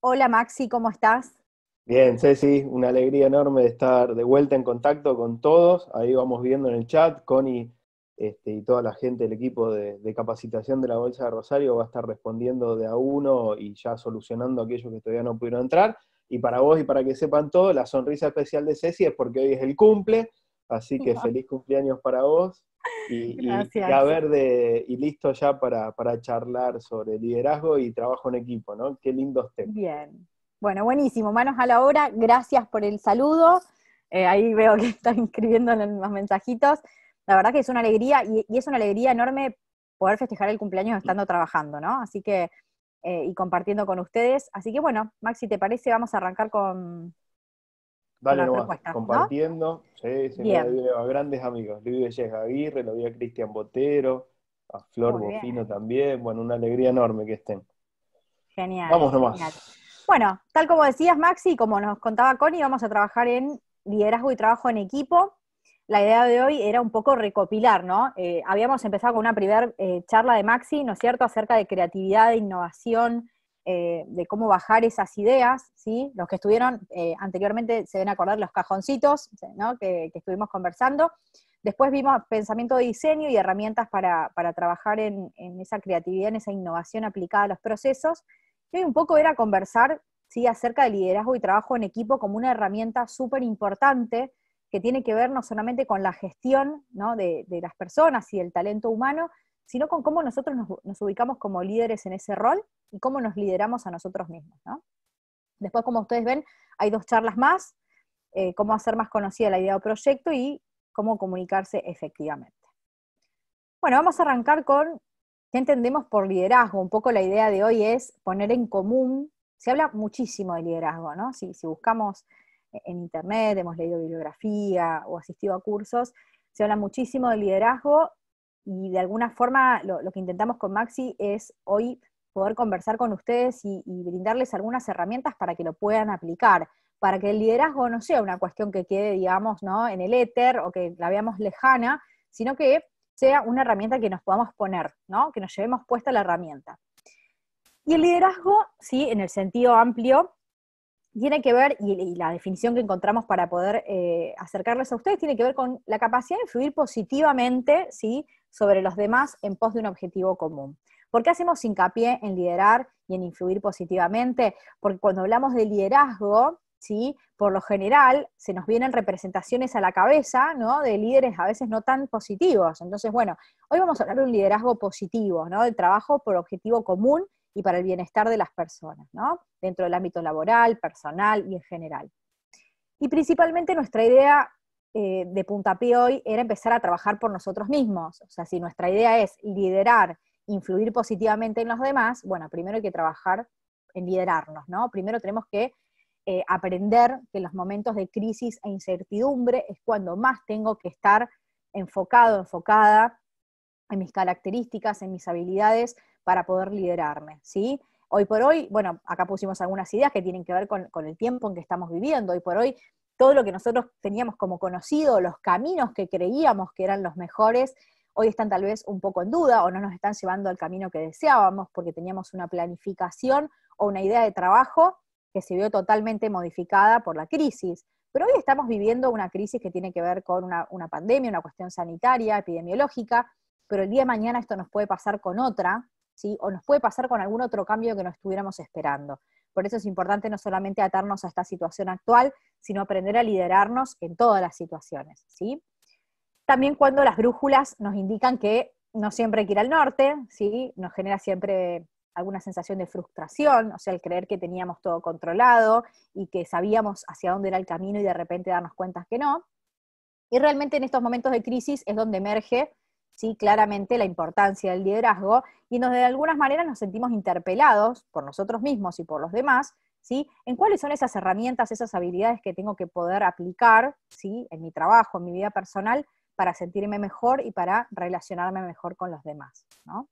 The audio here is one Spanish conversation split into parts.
Hola Maxi, ¿cómo estás? Bien, Ceci, una alegría enorme de estar de vuelta en contacto con todos. Ahí vamos viendo en el chat, Connie, y toda la gente del equipo de capacitación de la Bolsa de Rosario va a estar respondiendo de a uno y ya solucionando aquellos que todavía no pudieron entrar. Y para vos y para que sepan todo, la sonrisa especial de Ceci es porque hoy es el cumple, así que feliz cumpleaños para vos. Y a Gracias. ver, y listo ya para charlar sobre liderazgo y trabajo en equipo, ¿no? Qué lindos temas. Bien. Bueno, buenísimo. Manos a la obra. Gracias por el saludo. Ahí veo que están escribiendo en los mensajitos. La verdad que es una alegría y es una alegría enorme poder festejar el cumpleaños estando trabajando, ¿no? Así que, y compartiendo con ustedes. Así que bueno, Maxi, ¿te parece? Vamos a arrancar con Dale la nomás, propuesta, ¿no? compartiendo. Sí, sí, mira, ahí Bien, veo a grandes amigos. Luis Villegas Aguirre, lo vi a Cristian Botero, a Flor muy bien. Bofino también. Bueno, una alegría enorme que estén. Genial, Vamos nomás. genial. Bueno, tal como decías, Maxi, como nos contaba Connie, vamos a trabajar en liderazgo y trabajo en equipo. La idea de hoy era un poco recopilar, ¿no? Habíamos empezado con una primera charla de Maxi, ¿no es cierto?, acerca de creatividad, de innovación, de cómo bajar esas ideas, ¿sí? Los que estuvieron anteriormente se deben acordar los cajoncitos, ¿no?, que estuvimos conversando. Después vimos pensamiento de diseño y herramientas para trabajar en esa creatividad, en esa innovación aplicada a los procesos. Y un poco era conversar, ¿sí?, acerca del liderazgo y trabajo en equipo como una herramienta súper importante que tiene que ver no solamente con la gestión, ¿no?, de las personas y el talento humano, sino con cómo nosotros nos ubicamos como líderes en ese rol y cómo nos lideramos a nosotros mismos, ¿no? Después, como ustedes ven, hay dos charlas más, cómo hacer más conocida la idea o proyecto y cómo comunicarse efectivamente. Bueno, vamos a arrancar con qué entendemos por liderazgo. Un poco la idea de hoy es poner en común, se habla muchísimo de liderazgo, ¿no? Si buscamos en internet, hemos leído bibliografía o asistido a cursos, se habla muchísimo de liderazgo y de alguna forma lo que intentamos con Maxi es hoy poder conversar con ustedes y brindarles algunas herramientas para que lo puedan aplicar, para que el liderazgo no sea una cuestión que quede, digamos, ¿no?, en el éter o que la veamos lejana, sino que sea una herramienta que nos podamos poner, ¿no?, que nos llevemos puesta la herramienta. Y el liderazgo, sí, en el sentido amplio, tiene que ver, y la definición que encontramos para poder acercarles a ustedes, tiene que ver con la capacidad de influir positivamente, ¿sí?, sobre los demás en pos de un objetivo común. ¿Por qué hacemos hincapié en liderar y en influir positivamente? Porque cuando hablamos de liderazgo, ¿sí?, por lo general se nos vienen representaciones a la cabeza, ¿no?, de líderes a veces no tan positivos. Entonces, bueno, hoy vamos a hablar de un liderazgo positivo, ¿no?, del trabajo por objetivo común y para el bienestar de las personas, ¿no?, dentro del ámbito laboral, personal y en general. Y principalmente nuestra idea de puntapié hoy era empezar a trabajar por nosotros mismos. O sea, si nuestra idea es liderar, influir positivamente en los demás, bueno, primero hay que trabajar en liderarnos, ¿no? Primero tenemos que aprender que en los momentos de crisis e incertidumbre es cuando más tengo que estar enfocado, enfocada en mis características, en mis habilidades para poder liderarme, ¿sí? Hoy por hoy, bueno, acá pusimos algunas ideas que tienen que ver con el tiempo en que estamos viviendo. Hoy por hoy, todo lo que nosotros teníamos como conocido, los caminos que creíamos que eran los mejores, hoy están tal vez un poco en duda o no nos están llevando al camino que deseábamos porque teníamos una planificación o una idea de trabajo que se vio totalmente modificada por la crisis. Pero hoy estamos viviendo una crisis que tiene que ver con una pandemia, una cuestión sanitaria, epidemiológica, pero el día de mañana esto nos puede pasar con otra, ¿sí?, o nos puede pasar con algún otro cambio que no estuviéramos esperando. Por eso es importante no solamente atarnos a esta situación actual, sino aprender a liderarnos en todas las situaciones, ¿sí? También cuando las brújulas nos indican que no siempre hay que ir al norte, ¿sí?, nos genera siempre alguna sensación de frustración, o sea, el creer que teníamos todo controlado y que sabíamos hacia dónde era el camino y de repente darnos cuenta que no. Y realmente en estos momentos de crisis es donde emerge, ¿sí?, claramente la importancia del liderazgo y donde de algunas maneras nos sentimos interpelados por nosotros mismos y por los demás, ¿sí?, en cuáles son esas herramientas, esas habilidades que tengo que poder aplicar, ¿sí?, en mi trabajo, en mi vida personal, para sentirme mejor y para relacionarme mejor con los demás, ¿no?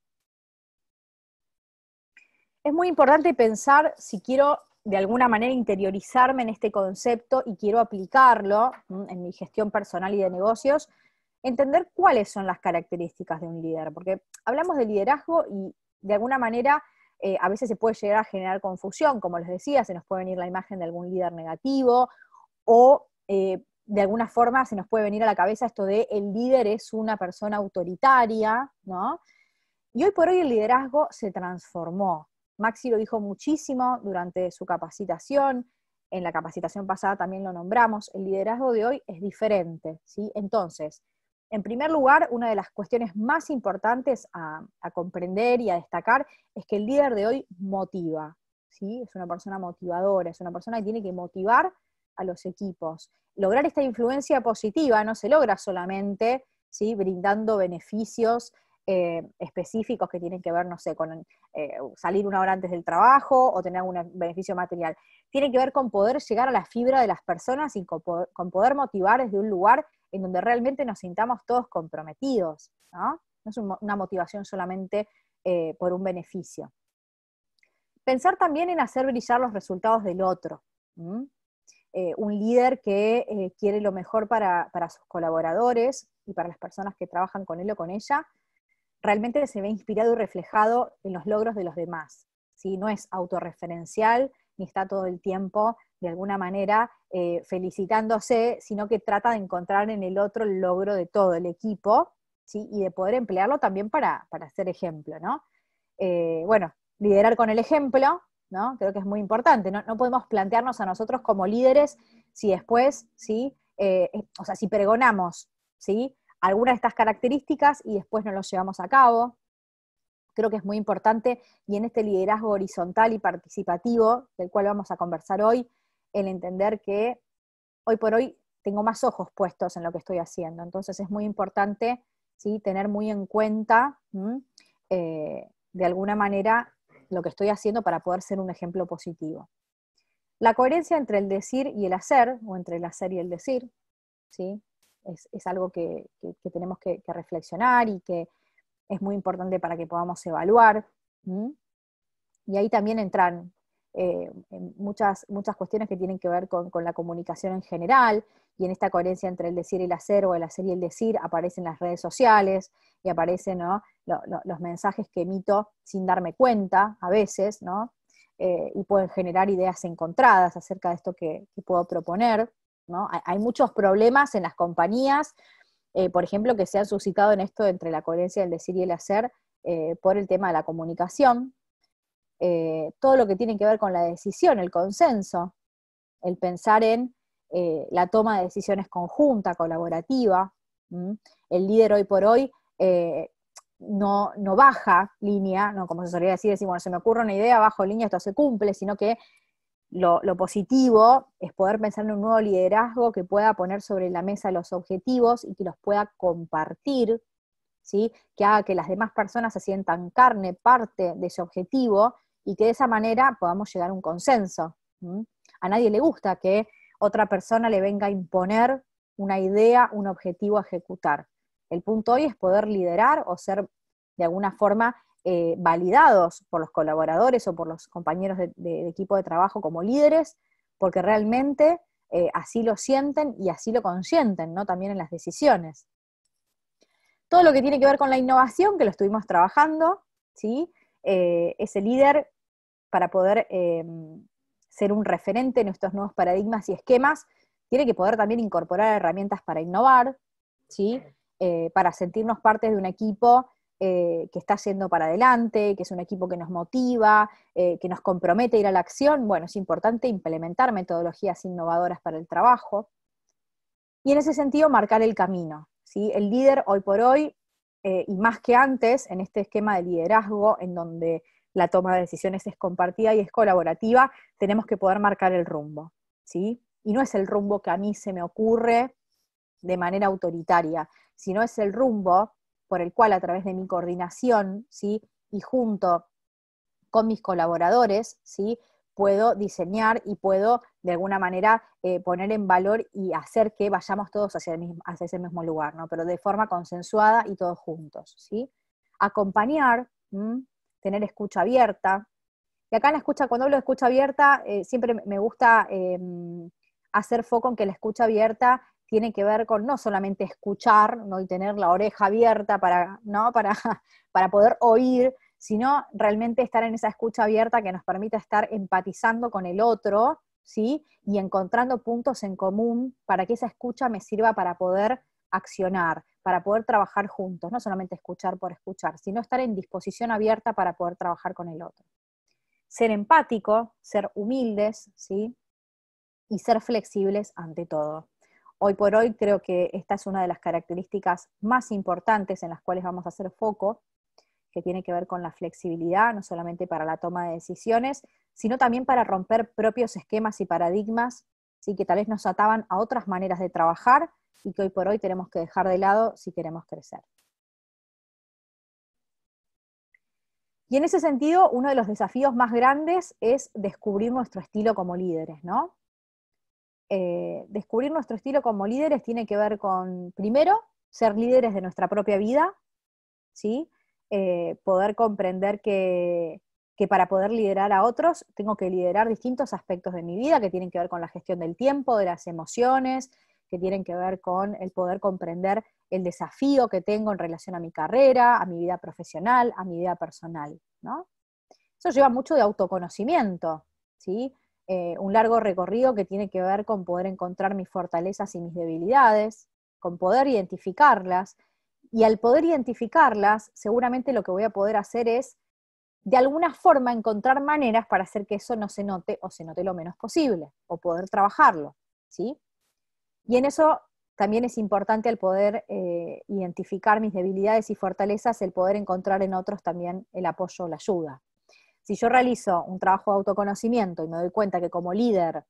Es muy importante pensar si quiero de alguna manera interiorizarme en este concepto y quiero aplicarlo en mi gestión personal y de negocios, entender cuáles son las características de un líder, porque hablamos de liderazgo y de alguna manera a veces se puede llegar a generar confusión, como les decía, se nos puede venir la imagen de algún líder negativo, o de alguna forma se nos puede venir a la cabeza esto de el líder es una persona autoritaria, ¿no? Y hoy por hoy el liderazgo se transformó. Maxi lo dijo muchísimo durante su capacitación, en la capacitación pasada también lo nombramos, el liderazgo de hoy es diferente, ¿sí? Entonces, en primer lugar, una de las cuestiones más importantes a comprender y a destacar es que el líder de hoy motiva, ¿sí? Es una persona motivadora, es una persona que tiene que motivar a los equipos. Lograr esta influencia positiva no se logra solamente, ¿sí?, brindando beneficios específicos que tienen que ver, no sé, con salir una hora antes del trabajo o tener algún beneficio material. Tiene que ver con poder llegar a la fibra de las personas y con poder motivar desde un lugar en donde realmente nos sintamos todos comprometidos, ¿no? No es una motivación solamente por un beneficio. Pensar también en hacer brillar los resultados del otro. Un líder que quiere lo mejor para sus colaboradores y para las personas que trabajan con él o con ella, realmente se ve inspirado y reflejado en los logros de los demás, ¿sí? No es autorreferencial, ni está todo el tiempo, de alguna manera, felicitándose, sino que trata de encontrar en el otro el logro de todo el equipo, ¿sí? Y de poder emplearlo también para ser ejemplo, ¿no? Bueno, liderar con el ejemplo, ¿no? Creo que es muy importante, no podemos plantearnos a nosotros como líderes si después, ¿sí? O sea, si pregonamos, ¿sí?, algunas de estas características y después no los llevamos a cabo. Creo que es muy importante, y en este liderazgo horizontal y participativo, del cual vamos a conversar hoy, el entender que hoy por hoy tengo más ojos puestos en lo que estoy haciendo. Entonces es muy importante, ¿sí?, tener muy en cuenta, de alguna manera, lo que estoy haciendo para poder ser un ejemplo positivo. La coherencia entre el decir y el hacer, o entre el hacer y el decir, ¿sí?, es algo que tenemos que reflexionar y que es muy importante para que podamos evaluar. Y ahí también entran muchas cuestiones que tienen que ver con la comunicación en general, y en esta coherencia entre el decir y el hacer, o el hacer y el decir, aparecen las redes sociales, y aparecen, ¿no?, los mensajes que emito sin darme cuenta, a veces, ¿no? Y pueden generar ideas encontradas acerca de esto que puedo proponer, ¿no? Hay muchos problemas en las compañías, por ejemplo, que se han suscitado en esto entre la coherencia del decir y el hacer, por el tema de la comunicación. Todo lo que tiene que ver con la decisión, el consenso, el pensar en la toma de decisiones conjunta, colaborativa. El líder hoy por hoy no baja línea, ¿no?, como se solía decir, bueno, se me ocurre una idea, bajo línea, esto se cumple, sino que lo positivo es poder pensar en un nuevo liderazgo que pueda poner sobre la mesa los objetivos y que los pueda compartir, ¿sí?, que haga que las demás personas se sientan carne, parte de ese objetivo, y que de esa manera podamos llegar a un consenso. A nadie le gusta que otra persona le venga a imponer una idea, un objetivo a ejecutar. El punto hoy es poder liderar o ser de alguna forma validados por los colaboradores o por los compañeros de equipo de trabajo como líderes, porque realmente así lo sienten y así lo consienten, ¿no?, también en las decisiones. Todo lo que tiene que ver con la innovación, que lo estuvimos trabajando, ¿sí? Ese líder, para poder ser un referente en estos nuevos paradigmas y esquemas, tiene que poder también incorporar herramientas para innovar, ¿sí? Para sentirnos parte de un equipo que está yendo para adelante, que es un equipo que nos motiva, que nos compromete a ir a la acción. Bueno, es importante implementar metodologías innovadoras para el trabajo, y en ese sentido marcar el camino, ¿sí? El líder hoy por hoy, y más que antes, en este esquema de liderazgo, en donde la toma de decisiones es compartida y es colaborativa, tenemos que poder marcar el rumbo, ¿sí? Y no es el rumbo que a mí se me ocurre de manera autoritaria, sino es el rumbo por el cual, a través de mi coordinación, ¿sí?, y junto con mis colaboradores, ¿sí?, puedo diseñar y puedo de alguna manera poner en valor y hacer que vayamos todos hacia ese mismo lugar, ¿no?, pero de forma consensuada y todos juntos, ¿sí? Acompañar, tener escucha abierta. Y acá en la escucha, cuando hablo de escucha abierta, siempre me gusta hacer foco en que la escucha abierta tiene que ver con no solamente escuchar, ¿no?, y tener la oreja abierta para, ¿no?, para poder oír, sino realmente estar en esa escucha abierta que nos permita estar empatizando con el otro, ¿sí? Y encontrando puntos en común para que esa escucha me sirva para poder accionar, para poder trabajar juntos, no solamente escuchar por escuchar, sino estar en disposición abierta para poder trabajar con el otro. Ser empático, ser humildes, ¿sí? Y ser flexibles ante todo. Hoy por hoy creo que esta es una de las características más importantes en las cuales vamos a hacer foco, que tiene que ver con la flexibilidad, no solamente para la toma de decisiones, sino también para romper propios esquemas y paradigmas, ¿sí? Que tal vez nos ataban a otras maneras de trabajar y que hoy por hoy tenemos que dejar de lado si queremos crecer. Y en ese sentido, uno de los desafíos más grandes es descubrir nuestro estilo como líderes, ¿no? Descubrir nuestro estilo como líderes tiene que ver con, primero, ser líderes de nuestra propia vida, ¿sí? Poder comprender que para poder liderar a otros tengo que liderar distintos aspectos de mi vida que tienen que ver con la gestión del tiempo, de las emociones, que tienen que ver con el poder comprender el desafío que tengo en relación a mi carrera, a mi vida profesional, a mi vida personal, ¿no? Eso lleva mucho de autoconocimiento, ¿sí? Un largo recorrido que tiene que ver con poder encontrar mis fortalezas y mis debilidades, con poder identificarlas, y al poder identificarlas, seguramente lo que voy a poder hacer es, de alguna forma, encontrar maneras para hacer que eso no se note o se note lo menos posible, o poder trabajarlo, ¿sí? Y en eso también es importante al poder identificar mis debilidades y fortalezas, el poder encontrar en otros también el apoyo o la ayuda. Si yo realizo un trabajo de autoconocimiento y me doy cuenta que como líder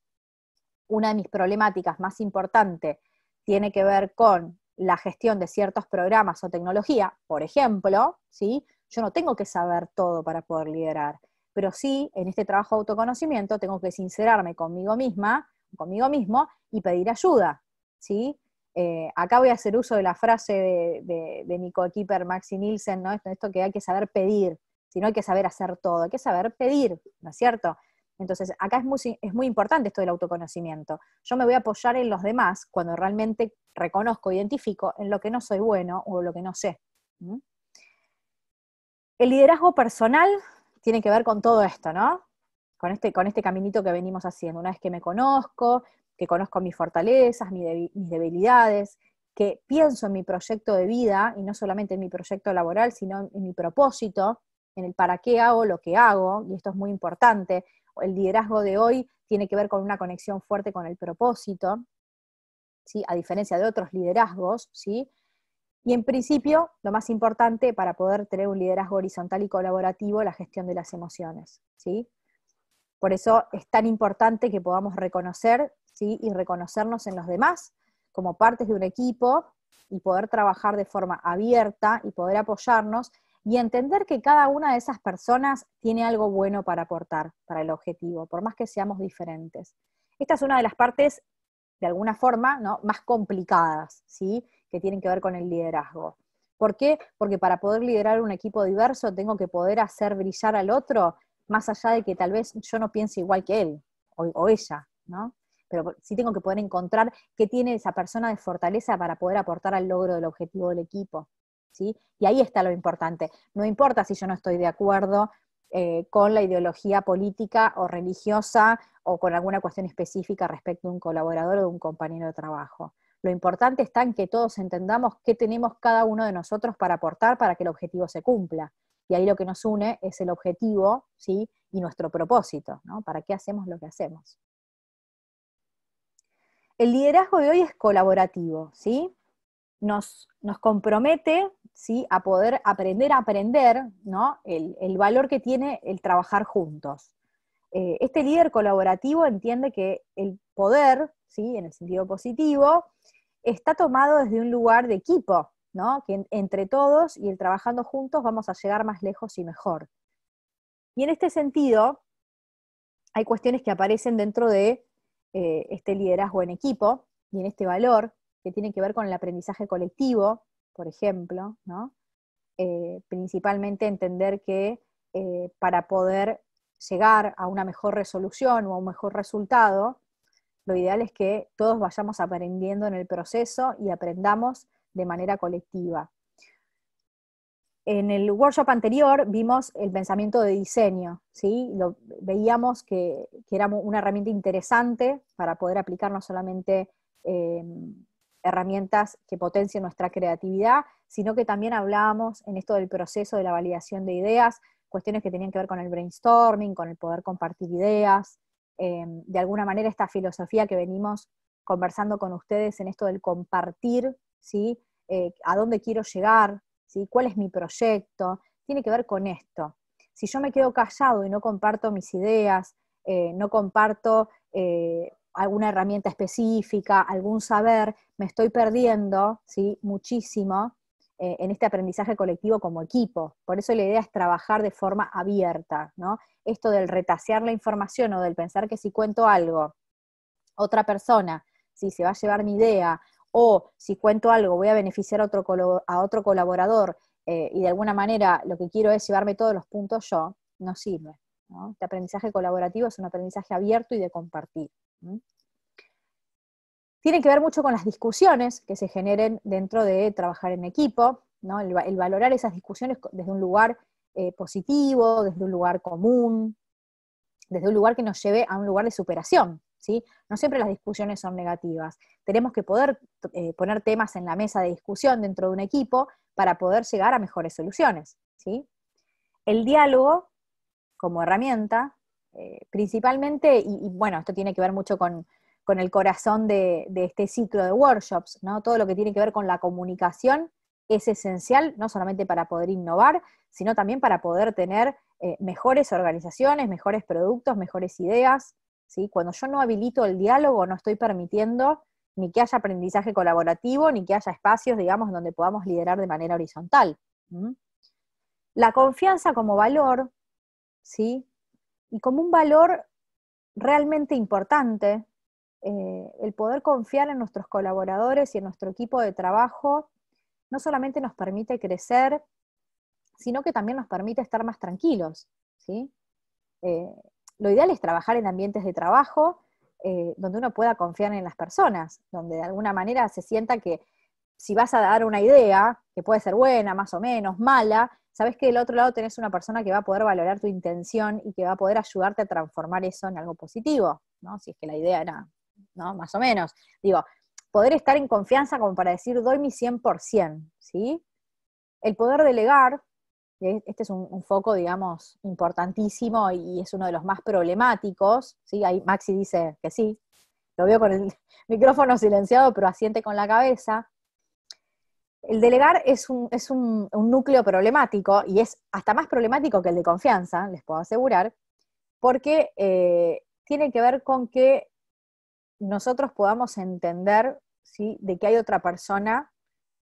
una de mis problemáticas más importantes tiene que ver con la gestión de ciertos programas o tecnología, por ejemplo, ¿sí? Yo no tengo que saber todo para poder liderar, pero sí, en este trabajo de autoconocimiento tengo que sincerarme conmigo misma, conmigo mismo, y pedir ayuda, ¿sí? Acá voy a hacer uso de la frase de mi coequiper Maxi Nielsen, ¿no? Esto que hay que saber pedir, si no hay que saber hacer todo, hay que saber pedir, ¿no es cierto? Entonces, acá es muy importante esto del autoconocimiento. Yo me voy a apoyar en los demás cuando realmente reconozco, identifico en lo que no soy bueno o lo que no sé. ¿Mm? El liderazgo personal tiene que ver con todo esto, ¿no? Con este caminito que venimos haciendo. Una vez que me conozco, que conozco mis fortalezas, mis debilidades, que pienso en mi proyecto de vida, y no solamente en mi proyecto laboral, sino en mi propósito, en el para qué hago lo que hago, y esto es muy importante. El liderazgo de hoy tiene que ver con una conexión fuerte con el propósito, ¿sí? A diferencia de otros liderazgos, ¿sí? Y en principio, lo más importante para poder tener un liderazgo horizontal y colaborativo, la gestión de las emociones, ¿sí? Por eso es tan importante que podamos reconocer, ¿sí? Y reconocernos en los demás como partes de un equipo y poder trabajar de forma abierta y poder apoyarnos y entender que cada una de esas personas tiene algo bueno para aportar para el objetivo, por más que seamos diferentes. Esta es una de las partes, de alguna forma, ¿no?, más complicadas, ¿sí?, que tienen que ver con el liderazgo. ¿Por qué? Porque para poder liderar un equipo diverso tengo que poder hacer brillar al otro, más allá de que tal vez yo no piense igual que él o ella, ¿no? Pero sí tengo que poder encontrar qué tiene esa persona de fortaleza para poder aportar al logro del objetivo del equipo, ¿sí? Y ahí está lo importante. No importa si yo no estoy de acuerdo con la ideología política o religiosa o con alguna cuestión específica respecto de un colaborador o de un compañero de trabajo. Lo importante está en que todos entendamos qué tenemos cada uno de nosotros para aportar para que el objetivo se cumpla. Y ahí lo que nos une es el objetivo, ¿sí?, y nuestro propósito, ¿no? ¿Para qué hacemos lo que hacemos? El liderazgo de hoy es colaborativo, ¿sí? Nos compromete, ¿sí?, a poder aprender a aprender, ¿no?, el valor que tiene el trabajar juntos. Este líder colaborativo entiende que el poder, ¿sí?, en el sentido positivo, está tomado desde un lugar de equipo, ¿no?, que entre todos y el trabajando juntos vamos a llegar más lejos y mejor. Y en este sentido, hay cuestiones que aparecen dentro de este liderazgo en equipo y en este valor que tiene que ver con el aprendizaje colectivo, por ejemplo, ¿no? Principalmente entender que para poder llegar a una mejor resolución o a un mejor resultado, lo ideal es que todos vayamos aprendiendo en el proceso y aprendamos de manera colectiva. En el workshop anterior vimos el pensamiento de diseño, ¿sí? Veíamos que era una herramienta interesante para poder aplicar no solamente herramientas que potencien nuestra creatividad, sino que también hablábamos en esto del proceso de la validación de ideas, cuestiones que tenían que ver con el brainstorming, con el poder compartir ideas, de alguna manera esta filosofía que venimos conversando con ustedes en esto del compartir, ¿sí? A dónde quiero llegar, ¿sí? ¿Cuál es mi proyecto? Tiene que ver con esto. Si yo me quedo callado y no comparto mis ideas, no comparto alguna herramienta específica, algún saber, me estoy perdiendo, ¿sí? Muchísimo en este aprendizaje colectivo como equipo. Por eso la idea es trabajar de forma abierta, ¿no? Esto del retasear la información o del pensar que si cuento algo, otra persona, si se va a llevar mi idea, o si cuento algo voy a beneficiar a otro colaborador, y de alguna manera lo que quiero es llevarme todos los puntos yo, no sirve, ¿no? Este aprendizaje colaborativo es un aprendizaje abierto y de compartir. ¿Mm? Tiene que ver mucho con las discusiones que se generen dentro de trabajar en equipo, ¿no? El valorar esas discusiones desde un lugar positivo, desde un lugar común, desde un lugar que nos lleve a un lugar de superación, ¿sí? No siempre las discusiones son negativas. Tenemos que poder poner temas en la mesa de discusión dentro de un equipo para poder llegar a mejores soluciones, ¿sí? El diálogo como herramienta, principalmente, y bueno, esto tiene que ver mucho con el corazón de este ciclo de workshops, ¿no? Todo lo que tiene que ver con la comunicación es esencial, no solamente para poder innovar, sino también para poder tener mejores organizaciones, mejores productos, mejores ideas, ¿sí? Cuando yo no habilito el diálogo, no estoy permitiendo ni que haya aprendizaje colaborativo, ni que haya espacios, digamos, donde podamos liderar de manera horizontal. ¿Mm? La confianza como valor, ¿sí? Y como un valor realmente importante, el poder confiar en nuestros colaboradores y en nuestro equipo de trabajo, no solamente nos permite crecer, sino que también nos permite estar más tranquilos, ¿sí? Eh, lo ideal es trabajar en ambientes de trabajo donde uno pueda confiar en las personas, donde de alguna manera se sienta que si vas a dar una idea, que puede ser buena, más o menos, mala, sabes que del otro lado tenés una persona que va a poder valorar tu intención y que va a poder ayudarte a transformar eso en algo positivo, ¿no? Si es que la idea era, ¿no? Más o menos. Digo, poder estar en confianza como para decir, doy mi 100%, ¿sí? El poder delegar, este es un foco, digamos, importantísimo y es uno de los más problemáticos, ¿sí? Ahí Maxi dice que sí, lo veo con el micrófono silenciado, pero asiente con la cabeza. El delegar es un núcleo problemático y es hasta más problemático que el de confianza, les puedo asegurar, porque tiene que ver con que nosotros podamos entender, ¿sí?, de que hay otra persona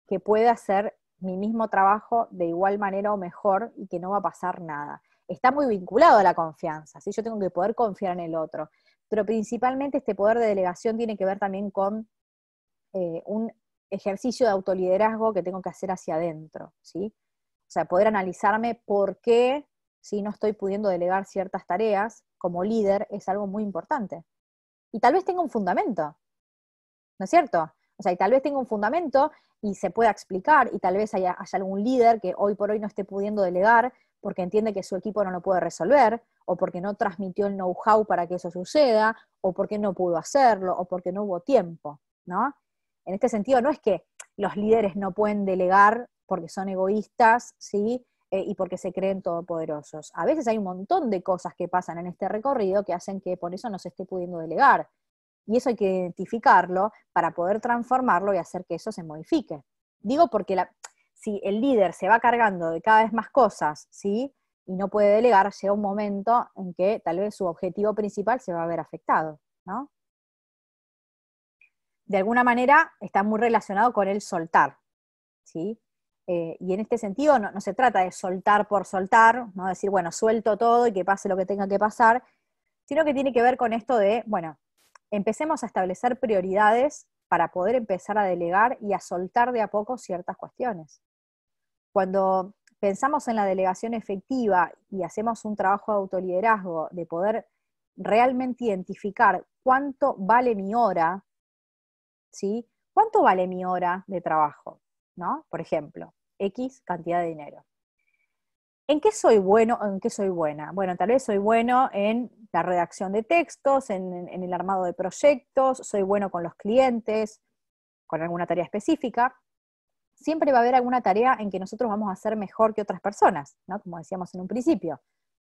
que puede hacer mi mismo trabajo de igual manera o mejor y que no va a pasar nada. Está muy vinculado a la confianza, ¿sí? Yo tengo que poder confiar en el otro, pero principalmente este poder de delegación tiene que ver también con un ejercicio de autoliderazgo que tengo que hacer hacia adentro, ¿sí? O sea, poder analizarme por qué si no estoy pudiendo delegar ciertas tareas como líder es algo muy importante. Y tal vez tenga un fundamento, ¿no es cierto? O sea, y tal vez tenga un fundamento y se pueda explicar, y tal vez haya algún líder que hoy por hoy no esté pudiendo delegar porque entiende que su equipo no lo puede resolver, o porque no transmitió el know-how para que eso suceda, o porque no pudo hacerlo, o porque no hubo tiempo, ¿no? En este sentido, no es que los líderes no pueden delegar porque son egoístas, ¿sí? Y porque se creen todopoderosos. A veces hay un montón de cosas que pasan en este recorrido que hacen que por eso no se esté pudiendo delegar. Y eso hay que identificarlo para poder transformarlo y hacer que eso se modifique. Digo porque si el líder se va cargando de cada vez más cosas, ¿sí?, y no puede delegar, llega un momento en que tal vez su objetivo principal se va a ver afectado, ¿no? De alguna manera está muy relacionado con el soltar, ¿sí? Y en este sentido no se trata de soltar por soltar, no decir, bueno, suelto todo y que pase lo que tenga que pasar, sino que tiene que ver con esto de, bueno, empecemos a establecer prioridades para poder empezar a delegar y a soltar de a poco ciertas cuestiones. Cuando pensamos en la delegación efectiva y hacemos un trabajo de autoliderazgo, de poder realmente identificar cuánto vale mi hora, ¿sí? ¿Cuánto vale mi hora de trabajo? ¿No? Por ejemplo, X cantidad de dinero. ¿En qué soy bueno o en qué soy buena? Bueno, tal vez soy bueno en la redacción de textos, en el armado de proyectos, soy bueno con los clientes, con alguna tarea específica. Siempre va a haber alguna tarea en que nosotros vamos a hacer mejor que otras personas, ¿no? Como decíamos en un principio.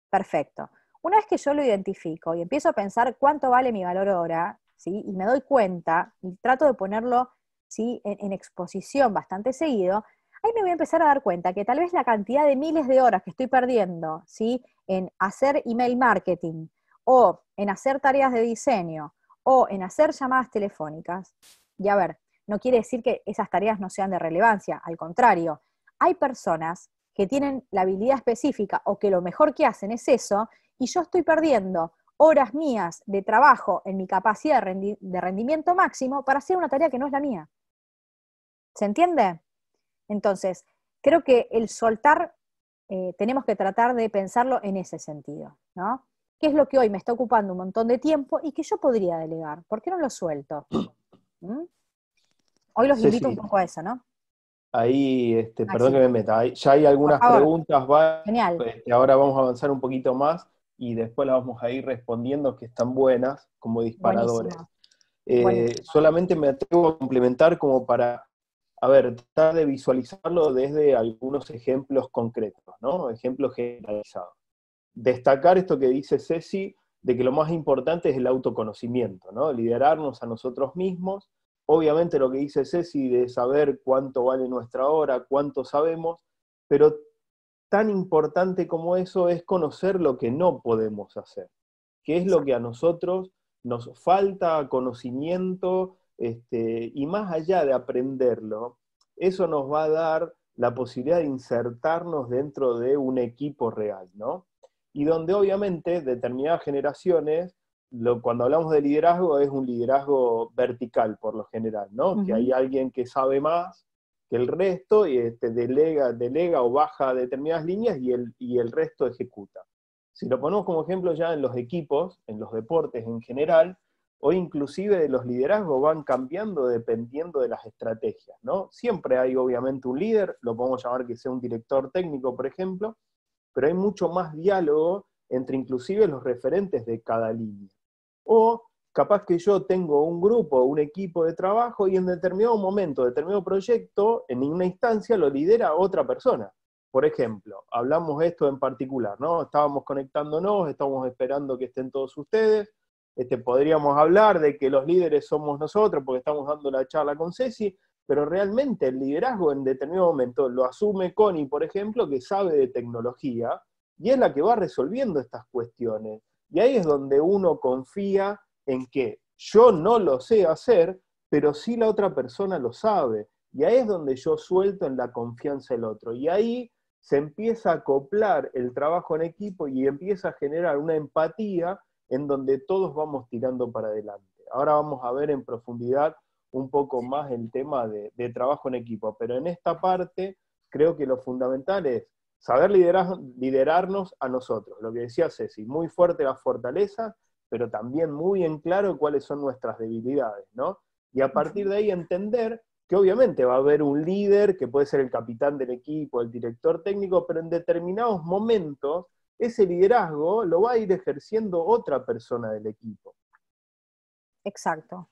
Perfecto. Una vez que yo lo identifico y empiezo a pensar cuánto vale mi valor hora, ¿sí? Y me doy cuenta y trato de ponerlo, ¿sí? en exposición bastante seguido, ahí me voy a empezar a dar cuenta que tal vez la cantidad de miles de horas que estoy perdiendo, ¿sí? En hacer email marketing o en hacer tareas de diseño o en hacer llamadas telefónicas, y a ver, no quiere decir que esas tareas no sean de relevancia, al contrario, hay personas que tienen la habilidad específica o que lo mejor que hacen es eso, y yo estoy perdiendo horas mías de trabajo en mi capacidad de rendimiento máximo para hacer una tarea que no es la mía. ¿Se entiende? Entonces, creo que el soltar tenemos que tratar de pensarlo en ese sentido, ¿no? ¿Qué es lo que hoy me está ocupando un montón de tiempo y que yo podría delegar? ¿Por qué no lo suelto? ¿Mm? Hoy los invito un Ceci, poco a eso, ¿no? ahí, perdón que Maxi, me meta, ya hay por algunas favor, preguntas, genial, ahora vamos a avanzar un poquito más y después las vamos a ir respondiendo que están buenas como disparadores. buenísimo, buenísimo. Solamente me atrevo a complementar como para, a ver, tratar de visualizarlo desde algunos ejemplos concretos, ¿no? Ejemplos generalizados. Destacar esto que dice Ceci, de que lo más importante es el autoconocimiento, ¿no? Liderarnos a nosotros mismos. Obviamente lo que dice Ceci de saber cuánto vale nuestra hora, cuánto sabemos, pero tan importante como eso es conocer lo que no podemos hacer, qué es lo que a nosotros nos falta conocimiento, y más allá de aprenderlo, eso nos va a dar la posibilidad de insertarnos dentro de un equipo real, ¿no? Y donde obviamente determinadas generaciones, cuando hablamos de liderazgo, es un liderazgo vertical por lo general, ¿no? Que hay Ujú. alguien que sabe más que el resto y delega o baja determinadas líneas y el resto ejecuta. Si lo ponemos como ejemplo ya en los equipos, en los deportes en general, hoy inclusive los liderazgos van cambiando dependiendo de las estrategias, ¿no? Siempre hay obviamente un líder, lo podemos llamar que sea un director técnico, por ejemplo, pero hay mucho más diálogo entre inclusive los referentes de cada línea. O capaz que yo tengo un grupo, un equipo de trabajo y en determinado momento, determinado proyecto, en una instancia lo lidera otra persona. Por ejemplo, hablamos esto en particular, ¿no? Estábamos conectándonos, estábamos esperando que estén todos ustedes, podríamos hablar de que los líderes somos nosotros porque estamos dando la charla con Ceci, pero realmente el liderazgo en determinado momento lo asume Connie, por ejemplo, que sabe de tecnología, y es la que va resolviendo estas cuestiones. Y ahí es donde uno confía en que yo no lo sé hacer, pero sí la otra persona lo sabe. Y ahí es donde yo suelto en la confianza del otro. Y ahí se empieza a acoplar el trabajo en equipo y empieza a generar una empatía en donde todos vamos tirando para adelante. Ahora vamos a ver en profundidad un poco más el tema de trabajo en equipo, pero en esta parte creo que lo fundamental es saber liderarnos a nosotros, lo que decía Ceci, muy fuerte las fortalezas, pero también muy en claro cuáles son nuestras debilidades, ¿no? Y a partir Ujú. de ahí entender que obviamente va a haber un líder, que puede ser el capitán del equipo, el director técnico, pero en determinados momentos ese liderazgo lo va a ir ejerciendo otra persona del equipo. Exacto.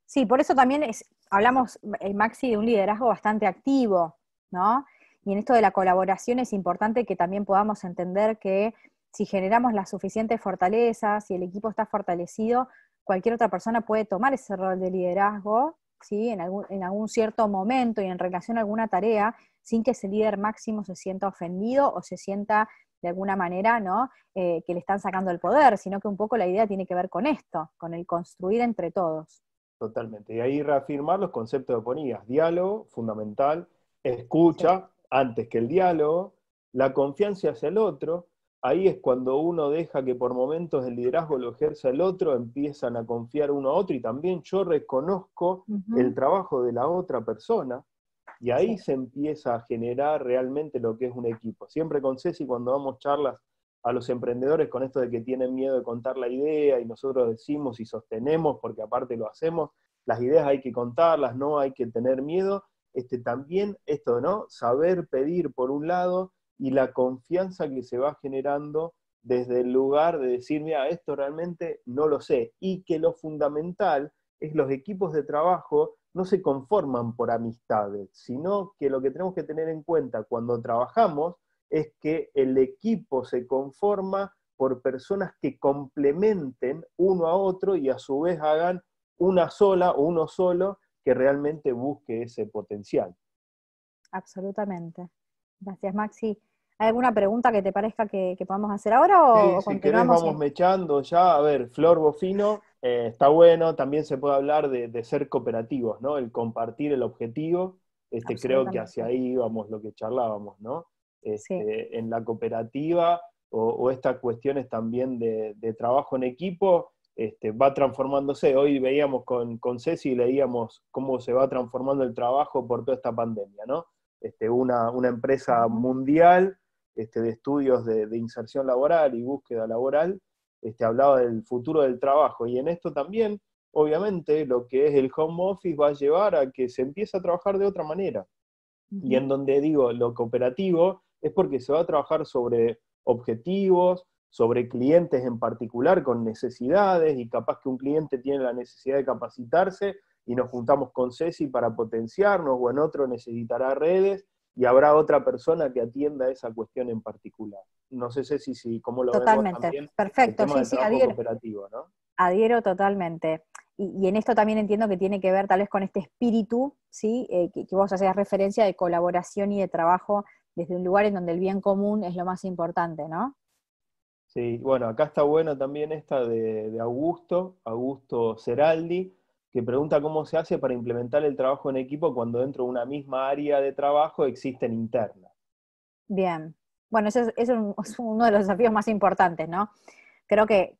Sí, por eso también hablamos, Maxi, de un liderazgo bastante activo, ¿no? Y en esto de la colaboración es importante que también podamos entender que si generamos las suficientes fortalezas, si el equipo está fortalecido, cualquier otra persona puede tomar ese rol de liderazgo, ¿sí? En algún cierto momento y en relación a alguna tarea, sin que ese líder máximo se sienta ofendido o se sienta de alguna manera, ¿no? Que le están sacando el poder, sino que un poco la idea tiene que ver con esto, con el construir entre todos. Totalmente. Y ahí reafirmar los conceptos que ponías. Diálogo, fundamental. Sí. Escucha, antes que el diálogo. La confianza hacia el otro. Ahí es cuando uno deja que por momentos el liderazgo lo ejerza el otro, empiezan a confiar uno a otro y también yo reconozco el Ujú. trabajo de la otra persona. Y ahí Sí. se empieza a generar realmente lo que es un equipo. Siempre con Ceci, cuando damos charlas a los emprendedores con esto de que tienen miedo de contar la idea y nosotros decimos y sostenemos, porque aparte lo hacemos, las ideas hay que contarlas, no hay que tener miedo. También esto, ¿no? Saber pedir por un lado y la confianza que se va generando desde el lugar de decir, mira, esto realmente no lo sé, y que lo fundamental es los equipos de trabajo no se conforman por amistades, sino que lo que tenemos que tener en cuenta cuando trabajamos es que el equipo se conforma por personas que complementen uno a otro y a su vez hagan una sola o uno solo que realmente busque ese potencial. Absolutamente. Gracias, Maxi. ¿Hay alguna pregunta que te parezca que podamos hacer ahora o Si querés continuamos? vamos mechando ya, a ver, Flor Bofino, está bueno, también se puede hablar de ser cooperativos, ¿no? El compartir el objetivo, creo que hacia Absolutamente. ahí íbamos lo que charlábamos, ¿no? Sí. En la cooperativa o estas cuestiones también de trabajo en equipo, va transformándose. Hoy veíamos con Ceci y leíamos cómo se va transformando el trabajo por toda esta pandemia, ¿no? Una empresa mundial de estudios de inserción laboral y búsqueda laboral, hablaba del futuro del trabajo. Y en esto también, obviamente, lo que es el home office va a llevar a que se empiece a trabajar de otra manera. Y en donde digo lo cooperativo es porque se va a trabajar sobre objetivos, sobre clientes en particular con necesidades, y capaz que un cliente tiene la necesidad de capacitarse y nos juntamos con Ceci para potenciarnos, o en otro necesitará redes, y habrá otra persona que atienda esa cuestión en particular. No sé, Ceci, si cómo lo ves vos Totalmente. también, el Perfecto, tema sí, del sí, trabajo adhiero. cooperativo, ¿no? Adhiero totalmente. Y en esto también entiendo que tiene que ver tal vez con este espíritu, ¿sí? Que vos hacías referencia de colaboración y de trabajo desde un lugar en donde el bien común es lo más importante, ¿no? Sí, bueno, acá está bueno también esta de Augusto Ceraldi, que pregunta cómo se hace para implementar el trabajo en equipo cuando dentro de una misma área de trabajo existen internas. Bien. Bueno, es uno de los desafíos más importantes, ¿no? Creo que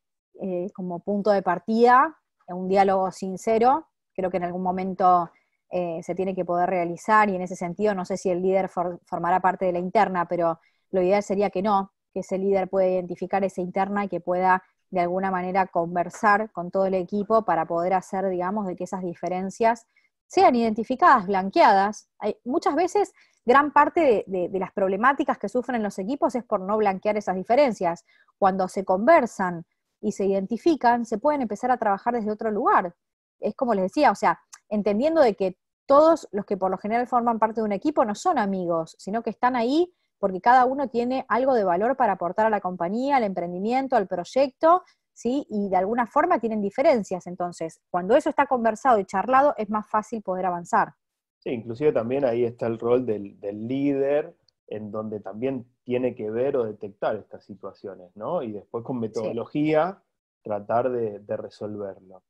como punto de partida, un diálogo sincero, creo que en algún momento se tiene que poder realizar, y en ese sentido no sé si el líder formará parte de la interna, pero lo ideal sería que no, que ese líder pueda identificar esa interna y que pueda de alguna manera conversar con todo el equipo para poder hacer, digamos, de que esas diferencias sean identificadas, blanqueadas. Muchas veces gran parte de las problemáticas que sufren los equipos es por no blanquear esas diferencias. Cuando se conversan y se identifican, se pueden empezar a trabajar desde otro lugar. Es como les decía, o sea, entendiendo de que todos los que por lo general forman parte de un equipo no son amigos, sino que están ahí porque cada uno tiene algo de valor para aportar a la compañía, al emprendimiento, al proyecto, ¿sí? Y de alguna forma tienen diferencias. Entonces, cuando eso está conversado y charlado, es más fácil poder avanzar. Sí, inclusive también ahí está el rol del líder, en donde también tiene que ver o detectar estas situaciones, ¿no? Y después con Sí, metodología tratar de resolverlo.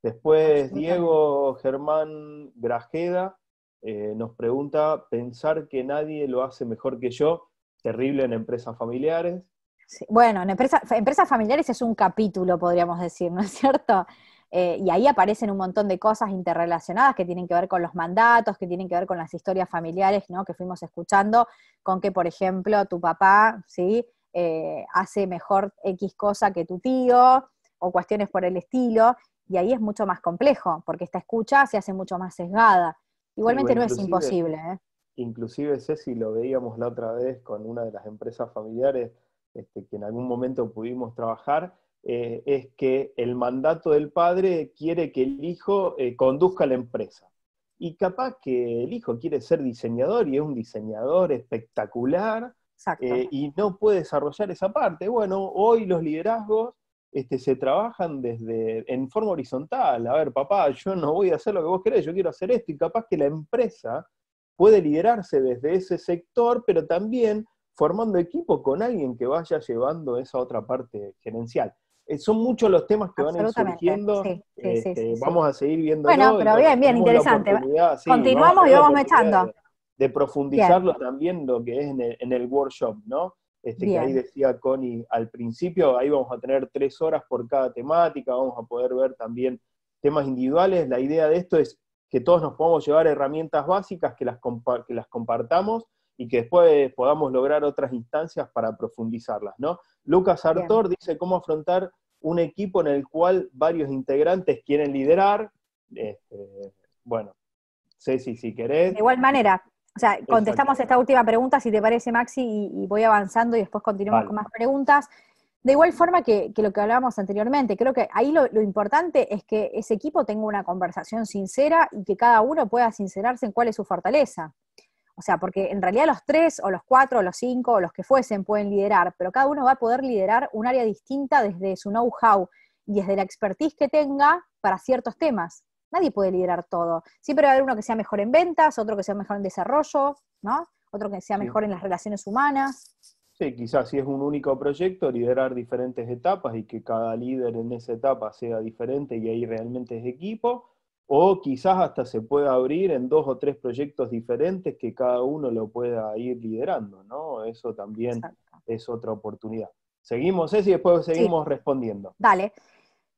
Después absolutamente. Diego Germán Grajeda nos pregunta, pensar que nadie lo hace mejor que yo, terrible en empresas familiares. Sí, bueno, en empresas familiares es un capítulo, podríamos decir, ¿no es cierto? Y ahí aparecen un montón de cosas interrelacionadas que tienen que ver con los mandatos, que tienen que ver con las historias familiares, ¿no? Que fuimos escuchando, con que, por ejemplo, tu papá, ¿sí? Hace mejor X cosa que tu tío, o cuestiones por el estilo, y ahí es mucho más complejo, porque esta escucha se hace mucho más sesgada. Sí, o Igualmente no es imposible, ¿eh? inclusive Ceci, lo veíamos la otra vez con una de las empresas familiares que en algún momento pudimos trabajar, es que el mandato del padre quiere que el hijo conduzca la empresa. Y capaz que el hijo quiere ser diseñador y es un diseñador espectacular, Exacto. y no puede desarrollar esa parte. Bueno, hoy los liderazgos se trabajan en forma horizontal. A ver, papá, yo no voy a hacer lo que vos querés, yo quiero hacer esto, y capaz que la empresa puede liderarse desde ese sector, pero también formando equipo con alguien que vaya llevando esa otra parte gerencial. Son muchos los temas que van a ir Absolutamente. surgiendo, Sí, sí, sí, sí, sí. vamos a seguir Bueno, viéndolo, y pero bueno, bien, bien, tenemos la interesante. oportunidad, sí, vamos a Continuamos y tener la vamos oportunidad mechando. de Bien, profundizarlo también lo que es en el workshop, ¿no? Que ahí bien, decía Connie al principio, ahí vamos a tener 3 horas por cada temática, vamos a poder ver también temas individuales. La idea de esto es que todos nos podamos llevar herramientas básicas, que las compartamos y que después podamos lograr otras instancias para profundizarlas, ¿no? Lucas bien. Artor dice cómo afrontar un equipo en el cual varios integrantes quieren liderar. Bueno, Ceci, si De querés. igual manera, O sea, contestamos Exacto. esta última pregunta, si te parece, Maxi, y voy avanzando y después continuamos con Vale. más preguntas. De igual forma que lo que hablábamos anteriormente, creo que ahí lo importante es que ese equipo tenga una conversación sincera y que cada uno pueda sincerarse en cuál es su fortaleza. O sea, porque en realidad los 3 o los 4 o los 5 o los que fuesen pueden liderar, pero cada uno va a poder liderar un área distinta desde su know-how y desde la expertise que tenga para ciertos temas. Nadie puede liderar todo. Siempre va a haber uno que sea mejor en ventas, otro que sea mejor en desarrollo, ¿no? Otro que sea Sí. mejor en las relaciones humanas. Sí, quizás si es un único proyecto, liderar diferentes etapas y que cada líder en esa etapa sea diferente y ahí realmente es equipo, o quizás hasta se pueda abrir en 2 o 3 proyectos diferentes que cada uno lo pueda ir liderando, ¿no? Eso también Exacto. es otra oportunidad. Seguimos, Ceci, y después Sí, seguimos respondiendo. dale.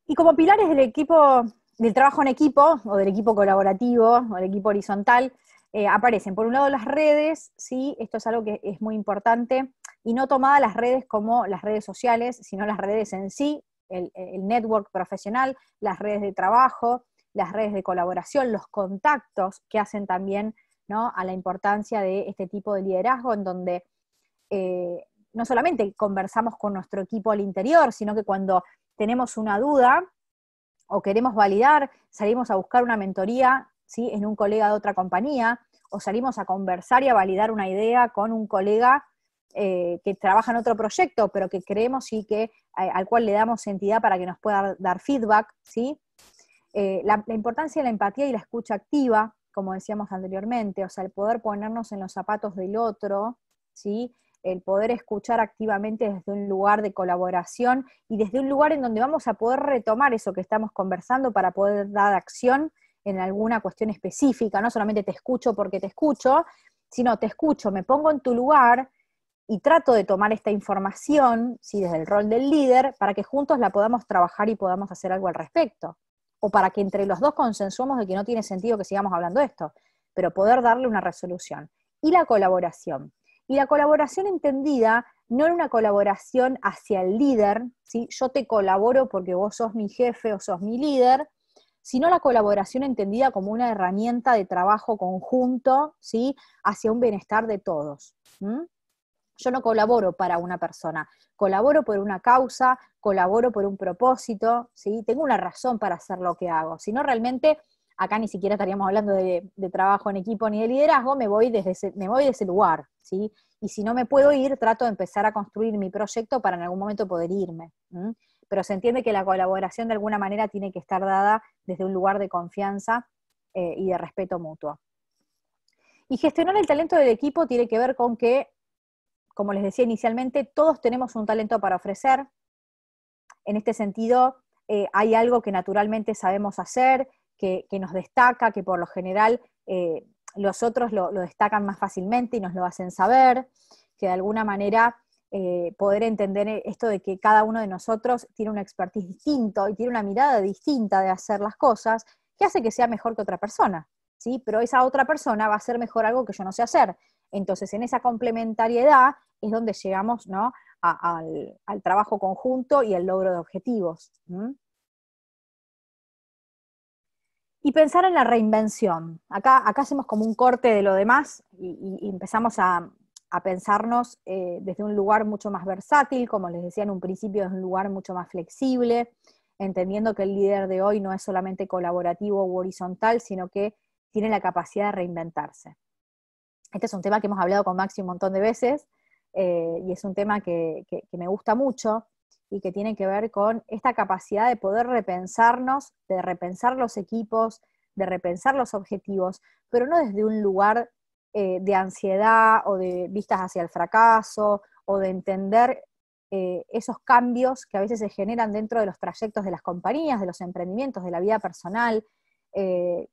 Y como pilares del equipo, del trabajo en equipo, o del equipo colaborativo, o del equipo horizontal, aparecen por un lado las redes, ¿sí? Esto es algo que es muy importante, y no tomadas las redes como las redes sociales, sino las redes en sí, el network profesional, las redes de trabajo, las redes de colaboración, los contactos que hacen también, ¿no?, a la importancia de este tipo de liderazgo, en donde no solamente conversamos con nuestro equipo al interior, sino que cuando tenemos una duda o queremos validar, salimos a buscar una mentoría, ¿sí?, en un colega de otra compañía, o salimos a conversar y a validar una idea con un colega que trabaja en otro proyecto, pero que creemos y que, al cual le damos entidad para que nos pueda dar feedback, ¿sí? La importancia de la empatía y la escucha activa, como decíamos anteriormente, o sea, el poder ponernos en los zapatos del otro, ¿sí? El poder escuchar activamente desde un lugar de colaboración y desde un lugar en donde vamos a poder retomar eso que estamos conversando para poder dar acción en alguna cuestión específica, no solamente te escucho porque te escucho, sino te escucho, me pongo en tu lugar y trato de tomar esta información, ¿sí?, desde el rol del líder, para que juntos la podamos trabajar y podamos hacer algo al respecto. O para que entre los dos consensuemos de que no tiene sentido que sigamos hablando de esto, pero poder darle una resolución. Y la colaboración. Y la colaboración entendida no en una colaboración hacia el líder, ¿sí?, yo te colaboro porque vos sos mi jefe o sos mi líder, sino la colaboración entendida como una herramienta de trabajo conjunto, ¿sí?, hacia un bienestar de todos. ¿Mm? Yo no colaboro para una persona, colaboro por una causa, colaboro por un propósito, ¿sí? Tengo una razón para hacer lo que hago. Si no, realmente, acá ni siquiera estaríamos hablando de trabajo en equipo ni de liderazgo, me voy de ese lugar, ¿sí? Y si no me puedo ir, trato de empezar a construir mi proyecto para en algún momento poder irme. ¿Mm? Pero se entiende que la colaboración de alguna manera tiene que estar dada desde un lugar de confianza y de respeto mutuo. Y gestionar el talento del equipo tiene que ver con que, como les decía inicialmente, todos tenemos un talento para ofrecer. En este sentido, hay algo que naturalmente sabemos hacer, que nos destaca, que por lo general los otros lo destacan más fácilmente y nos lo hacen saber, que de alguna manera poder entender esto de que cada uno de nosotros tiene un expertise distinto y tiene una mirada distinta de hacer las cosas, que hace que sea mejor que otra persona, ¿sí? Pero esa otra persona va a hacer mejor algo que yo no sé hacer. Entonces, en esa complementariedad es donde llegamos, ¿no?, al trabajo conjunto y al logro de objetivos. ¿Mm? Y pensar en la reinvención. Acá hacemos como un corte de lo demás y empezamos a pensarnos desde un lugar mucho más versátil, como les decía en un principio, desde un lugar mucho más flexible, entendiendo que el líder de hoy no es solamente colaborativo u horizontal, sino que tiene la capacidad de reinventarse. Este es un tema que hemos hablado con Maxi un montón de veces, y es un tema que me gusta mucho y que tiene que ver con esta capacidad de poder repensarnos, de repensar los equipos, de repensar los objetivos, pero no desde un lugar de ansiedad o de vistas hacia el fracaso o de entender esos cambios que a veces se generan dentro de los trayectos de las compañías, de los emprendimientos, de la vida personal,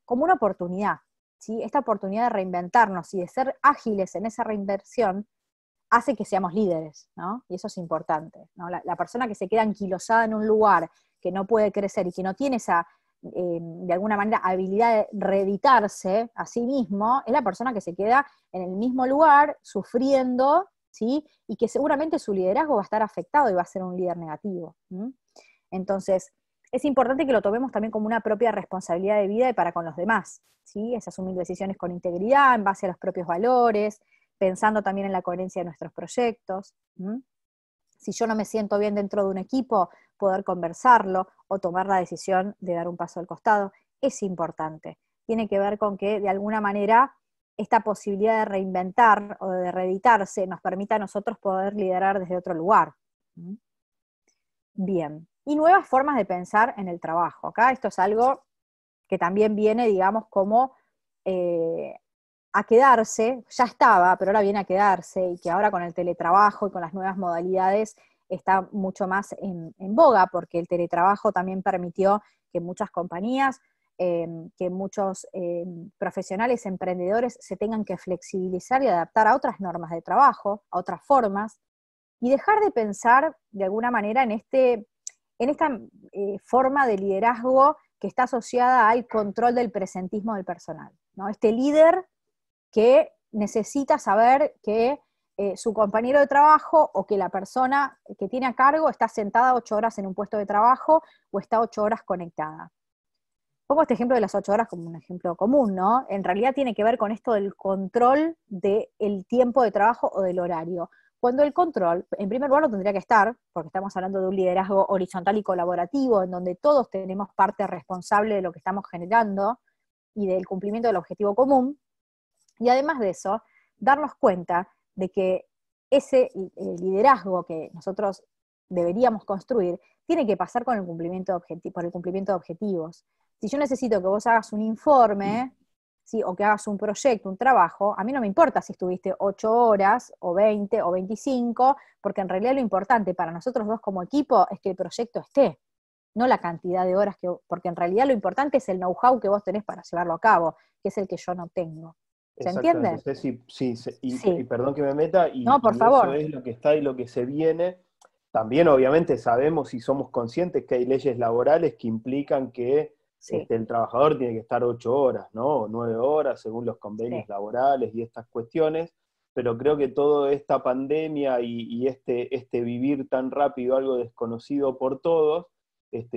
como una oportunidad. ¿Sí? Esta oportunidad de reinventarnos y de ser ágiles en esa reinversión hace que seamos líderes, ¿no? Y eso es importante, ¿no? La persona que se queda anquilosada en un lugar, que no puede crecer y que no tiene esa, de alguna manera, habilidad de reeditarse a sí mismo, es la persona que se queda en el mismo lugar, sufriendo, ¿sí? Y que seguramente su liderazgo va a estar afectado y va a ser un líder negativo. ¿Mm? Entonces, es importante que lo tomemos también como una propia responsabilidad de vida y para con los demás, ¿sí? Es asumir decisiones con integridad, en base a los propios valores, pensando también en la coherencia de nuestros proyectos. ¿M? Si yo no me siento bien dentro de un equipo, poder conversarlo o tomar la decisión de dar un paso al costado es importante. Tiene que ver con que, de alguna manera, esta posibilidad de reinventar o de reeditarse nos permita a nosotros poder liderar desde otro lugar. ¿M? Bien. Y nuevas formas de pensar en el trabajo. Acá esto es algo que también viene, digamos, como a quedarse, ya estaba, pero ahora viene a quedarse, y que ahora con el teletrabajo y con las nuevas modalidades está mucho más en boga, porque el teletrabajo también permitió que muchas compañías, que muchos profesionales, emprendedores se tengan que flexibilizar y adaptar a otras normas de trabajo, a otras formas, y dejar de pensar de alguna manera en esta forma de liderazgo que está asociada al control del presentismo del personal, ¿no? Este líder que necesita saber que su compañero de trabajo o que la persona que tiene a cargo está sentada 8 horas en un puesto de trabajo o está 8 horas conectada. Pongo este ejemplo de las 8 horas como un ejemplo común, ¿no? En realidad tiene que ver con esto del control del tiempo de trabajo o del horario. Cuando el control, en primer lugar, no tendría que estar, porque estamos hablando de un liderazgo horizontal y colaborativo, en donde todos tenemos parte responsable de lo que estamos generando y del cumplimiento del objetivo común. Y además de eso, darnos cuenta de que ese liderazgo que nosotros deberíamos construir tiene que pasar con el cumplimiento por el cumplimiento de objetivos. Si yo necesito que vos hagas un informe, ¿sí? O que hagas un proyecto, un trabajo, a mí no me importa si estuviste 8 horas, o 20, o 25, porque en realidad lo importante para nosotros dos como equipo es que el proyecto esté, no la cantidad de horas, porque en realidad lo importante es el know-how que vos tenés para llevarlo a cabo, que es el que yo no tengo. ¿Se Exactamente, entiende? Ceci, sí, y Sí. perdón que me meta, No, por y eso favor. es lo que está y lo que se viene. También obviamente sabemos y somos conscientes que hay leyes laborales que implican que Sí, el trabajador tiene que estar 8 horas, ¿no? O 9 horas, según los convenios sí. laborales y estas cuestiones, pero creo que toda esta pandemia y este vivir tan rápido, algo desconocido por todos,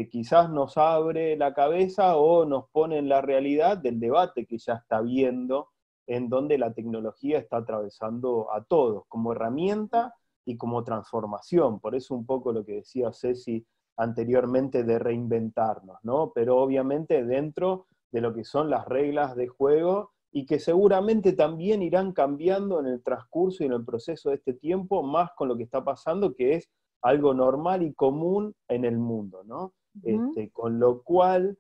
quizás nos abre la cabeza o nos pone en la realidad del debate que ya está viendo, en donde la tecnología está atravesando a todos como herramienta y como transformación. Por eso un poco lo que decía Ceci anteriormente de reinventarnos, ¿no? Pero obviamente dentro de lo que son las reglas de juego y que seguramente también irán cambiando en el transcurso y en el proceso de este tiempo, más con lo que está pasando, que es algo normal y común en el mundo, ¿no? Ujú. Con lo cual,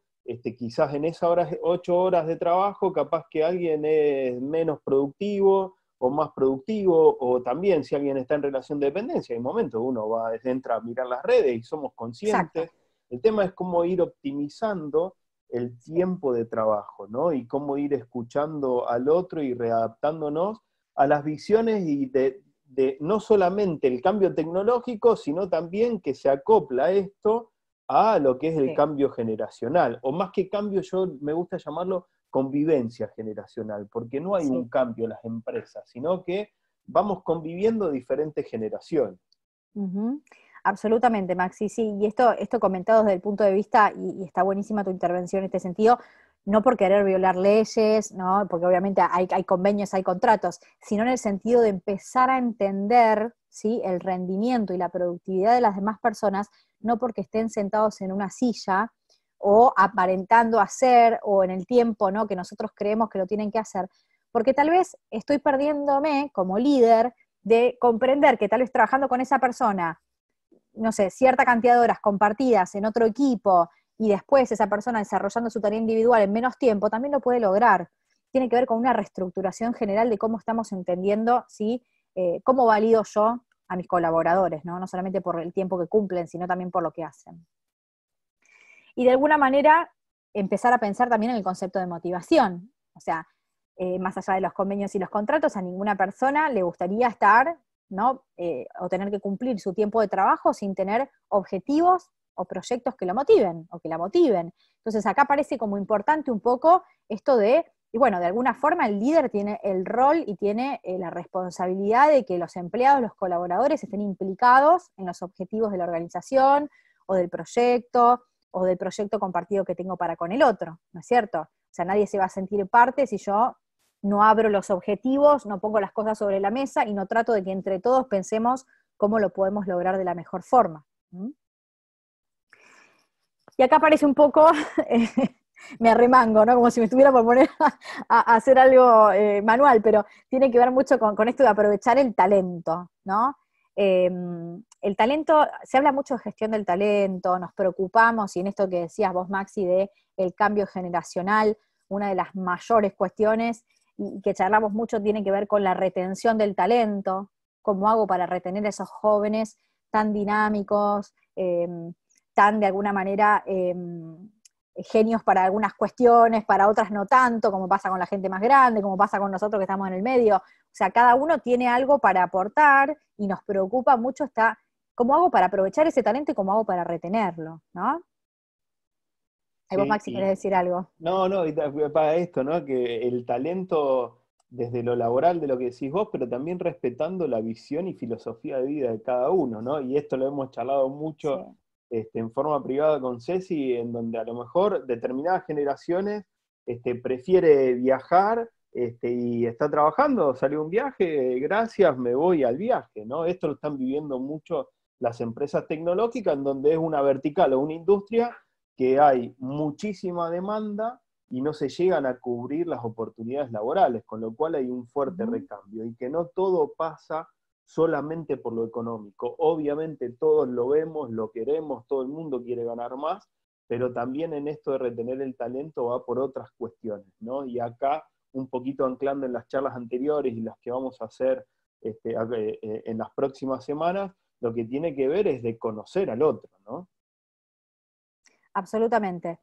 quizás en esas 8 horas de trabajo, capaz que alguien es menos productivo o más productivo, o también si alguien está en relación de dependencia, hay momentos uno entra a mirar las redes y somos Exacto. conscientes. El tema es cómo ir optimizando el Sí. tiempo de trabajo, ¿no? Y cómo ir escuchando al otro y readaptándonos a las visiones y de no solamente el cambio tecnológico, sino también que se acopla esto a lo que es el Sí. cambio generacional, o más que cambio, yo me gusta llamarlo convivencia generacional, porque no hay Sí. un cambio en las empresas, sino que vamos conviviendo diferentes generaciones. Ujú. Absolutamente, Maxi, sí, y esto comentado desde el punto de vista, y está buenísima tu intervención en este sentido, no por querer violar leyes, ¿no? Porque obviamente hay convenios, hay contratos, sino en el sentido de empezar a entender, ¿sí? El rendimiento y la productividad de las demás personas, no porque estén sentados en una silla o aparentando hacer, o en el tiempo, ¿no? Que nosotros creemos que lo tienen que hacer, porque tal vez estoy perdiéndome como líder de comprender que tal vez trabajando con esa persona, no sé, cierta cantidad de horas compartidas en otro equipo y después esa persona desarrollando su tarea individual en menos tiempo, también lo puede lograr. Tiene que ver con una reestructuración general de cómo estamos entendiendo, ¿sí? Cómo valido yo a mis colaboradores, ¿no? No solamente por el tiempo que cumplen, sino también por lo que hacen. Y de alguna manera empezar a pensar también en el concepto de motivación. O sea, más allá de los convenios y los contratos, a ninguna persona le gustaría estar, ¿no? O tener que cumplir su tiempo de trabajo sin tener objetivos o proyectos que lo motiven o que la motiven. Entonces acá parece como importante un poco esto de, y bueno, de alguna forma el líder tiene el rol y tiene la responsabilidad de que los empleados, los colaboradores estén implicados en los objetivos de la organización o del proyecto, o del proyecto compartido que tengo para con el otro, ¿no es cierto? O sea, nadie se va a sentir parte si yo no abro los objetivos, no pongo las cosas sobre la mesa y no trato de que entre todos pensemos cómo lo podemos lograr de la mejor forma. ¿Mm? Y acá aparece un poco, me arremango, ¿no? Como si me estuviera por poner a hacer algo manual, pero tiene que ver mucho con esto de aprovechar el talento, ¿no? El talento, se habla mucho de gestión del talento, nos preocupamos, y en esto que decías vos, Maxi, de el cambio generacional, una de las mayores cuestiones, y que charlamos mucho, tiene que ver con la retención del talento, cómo hago para retener a esos jóvenes tan dinámicos, tan de alguna manera genios para algunas cuestiones, para otras no tanto, como pasa con la gente más grande, como pasa con nosotros que estamos en el medio. O sea, cada uno tiene algo para aportar y nos preocupa mucho cómo hago para aprovechar ese talento y cómo hago para retenerlo, ¿no? Ahí vos, Sí, Maxi, querés decir algo. no, para esto, ¿no? Que el talento desde lo laboral de lo que decís vos, pero también respetando la visión y filosofía de vida de cada uno, ¿no? Y esto lo hemos charlado Sí. mucho en forma privada con Ceci, en donde a lo mejor determinadas generaciones prefiere viajar y está trabajando, salió un viaje, gracias, me voy al viaje, ¿no? Esto lo están viviendo mucho las empresas tecnológicas, en donde es una vertical o una industria que hay muchísima demanda y no se llegan a cubrir las oportunidades laborales, con lo cual hay un fuerte recambio y que no todo pasa solamente por lo económico. Obviamente todos lo vemos, lo queremos, todo el mundo quiere ganar más, pero también en esto de retener el talento va por otras cuestiones, ¿no? Y acá, un poquito anclando en las charlas anteriores y las que vamos a hacer en las próximas semanas, lo que tiene que ver es de conocer al otro, ¿no? Absolutamente.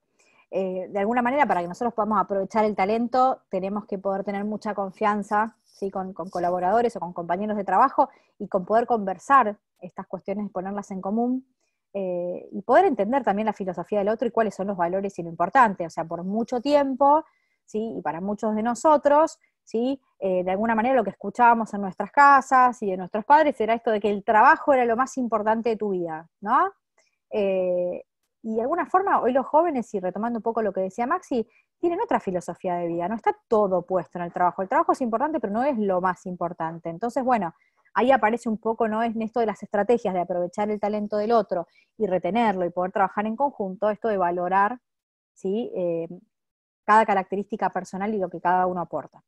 De alguna manera, para que nosotros podamos aprovechar el talento, tenemos que poder tener mucha confianza, ¿sí? con colaboradores o con compañeros de trabajo, y con poder conversar estas cuestiones, ponerlas en común, y poder entender también la filosofía del otro y cuáles son los valores y lo importante. O sea, por mucho tiempo, ¿sí? Y para muchos de nosotros, ¿sí? De alguna manera lo que escuchábamos en nuestras casas y de nuestros padres era esto de que el trabajo era lo más importante de tu vida, ¿no? Y de alguna forma, hoy los jóvenes, y retomando un poco lo que decía Maxi, tienen otra filosofía de vida, no está todo puesto en el trabajo. El trabajo es importante, pero no es lo más importante. Entonces, bueno, ahí aparece un poco, ¿no? Es en esto de las estrategias de aprovechar el talento del otro y retenerlo y poder trabajar en conjunto, esto de valorar, ¿sí? Cada característica personal y lo que cada uno aporta.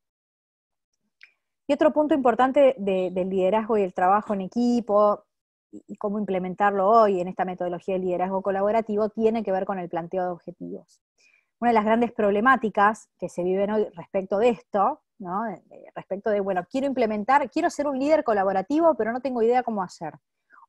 Y otro punto importante del liderazgo y el trabajo en equipo, y cómo implementarlo hoy en esta metodología de liderazgo colaborativo, tiene que ver con el planteo de objetivos. Una de las grandes problemáticas que se viven hoy respecto de esto, ¿no? Respecto de, bueno, quiero ser un líder colaborativo, pero no tengo idea cómo hacer.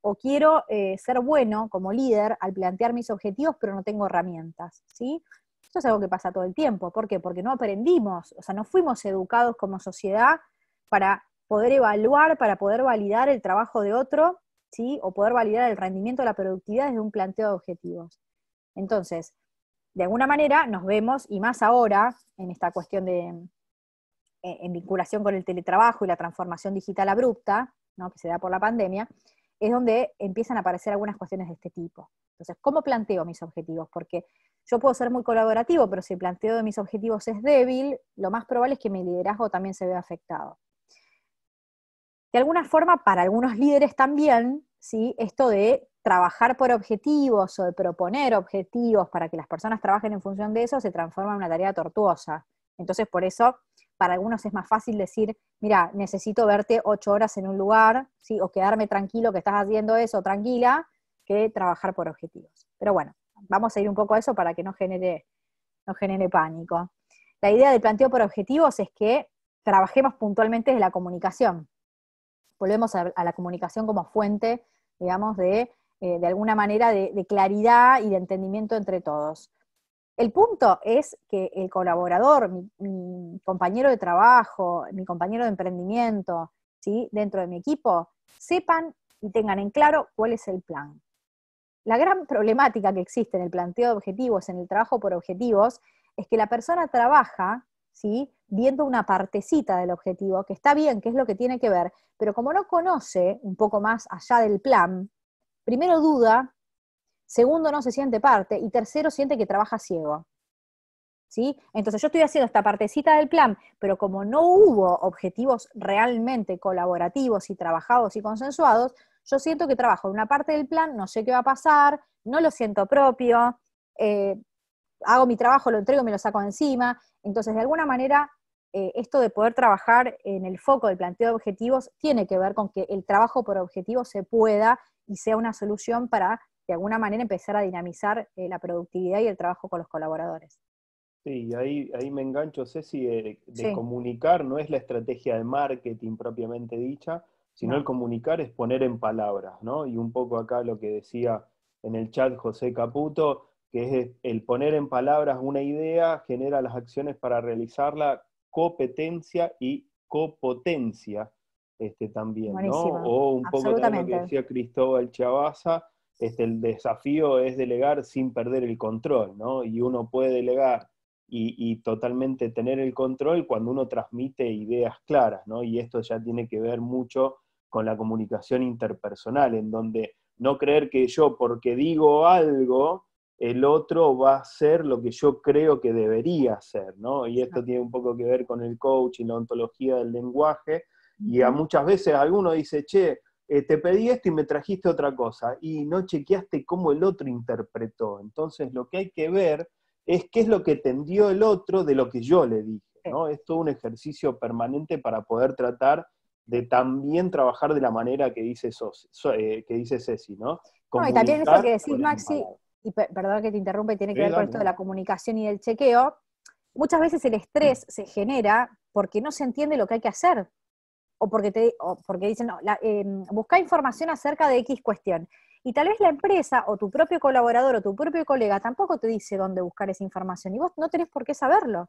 O quiero ser bueno como líder al plantear mis objetivos, pero no tengo herramientas, ¿sí? Esto es algo que pasa todo el tiempo. ¿Por qué? Porque no aprendimos, o sea, no fuimos educados como sociedad para poder evaluar, para poder validar el trabajo de otro, ¿sí? O poder validar el rendimiento de la productividad desde un planteo de objetivos. Entonces, de alguna manera nos vemos, y más ahora, en esta cuestión en vinculación con el teletrabajo y la transformación digital abrupta, ¿no? Que se da por la pandemia, es donde empiezan a aparecer algunas cuestiones de este tipo. Entonces, ¿cómo planteo mis objetivos? Porque yo puedo ser muy colaborativo, pero si el planteo de mis objetivos es débil, lo más probable es que mi liderazgo también se vea afectado. De alguna forma, para algunos líderes también, ¿sí? Esto de trabajar por objetivos o de proponer objetivos para que las personas trabajen en función de eso se transforma en una tarea tortuosa. Entonces, por eso, para algunos es más fácil decir, mira, necesito verte 8 horas en un lugar, ¿sí? O quedarme tranquilo que estás haciendo eso, tranquila, que trabajar por objetivos. Pero bueno, vamos a ir un poco a eso para que no genere pánico. La idea del planteo por objetivos es que trabajemos puntualmente desde la comunicación. Volvemos a la comunicación como fuente, digamos, de alguna manera de claridad y de entendimiento entre todos. El punto es que el colaborador, mi compañero de trabajo, mi compañero de emprendimiento, ¿sí? Dentro de mi equipo, sepan y tengan en claro cuál es el plan. La gran problemática que existe en el planteo de objetivos, en el trabajo por objetivos, es que la persona trabaja, ¿sí? Viendo una partecita del objetivo, que está bien, que es lo que tiene que ver, pero como no conoce un poco más allá del plan, primero duda, segundo, no se siente parte, y tercero, siente que trabaja ciego. ¿Sí? Entonces yo estoy haciendo esta partecita del plan, pero como no hubo objetivos realmente colaborativos y trabajados y consensuados, yo siento que trabajo en una parte del plan, no sé qué va a pasar, no lo siento propio, eh, hago mi trabajo, lo entrego, me lo saco encima. Entonces, de alguna manera, esto de poder trabajar en el foco del planteo de objetivos tiene que ver con que el trabajo por objetivos se pueda y sea una solución para, de alguna manera, empezar a dinamizar la productividad y el trabajo con los colaboradores. Sí, ahí me engancho, Ceci, de Sí, comunicar no es la estrategia de marketing propiamente dicha, sino el no, comunicar es poner en palabras, ¿no? Y un poco acá lo que decía en el chat José Caputo, que es el poner en palabras una idea, genera las acciones para realizarla, competencia y copotencia también, ¿no? buenísimo, O un poco también lo que absolutamente. decía Cristóbal Chavaza, el desafío es delegar sin perder el control, ¿no? Y uno puede delegar y totalmente tener el control cuando uno transmite ideas claras, ¿no? Y esto ya tiene que ver mucho con la comunicación interpersonal, en donde no creer que yo, porque digo algo, el otro va a hacer lo que yo creo que debería hacer, ¿no? Y esto tiene un poco que ver con el coaching, la ontología del lenguaje, y a Ujú. muchas veces alguno dice, che, te pedí esto y me trajiste otra cosa, y no chequeaste cómo el otro interpretó. Entonces lo que hay que ver es qué es lo que entendió el otro de lo que yo le dije, Sí, ¿no? Es todo un ejercicio permanente para poder tratar de también trabajar de la manera que dice, que dice Ceci, ¿no? no, y también eso que Comunicar, decís, poner en Maxi, palabras. y perdón que te interrumpa, y tiene que Sí, ver con dale, esto de dale. la comunicación y del chequeo, muchas veces el estrés se genera porque no se entiende lo que hay que hacer, o porque dicen, no, busca información acerca de X cuestión. Y tal vez la empresa o tu propio colaborador o tu propio colega tampoco te dice dónde buscar esa información y vos no tenés por qué saberlo.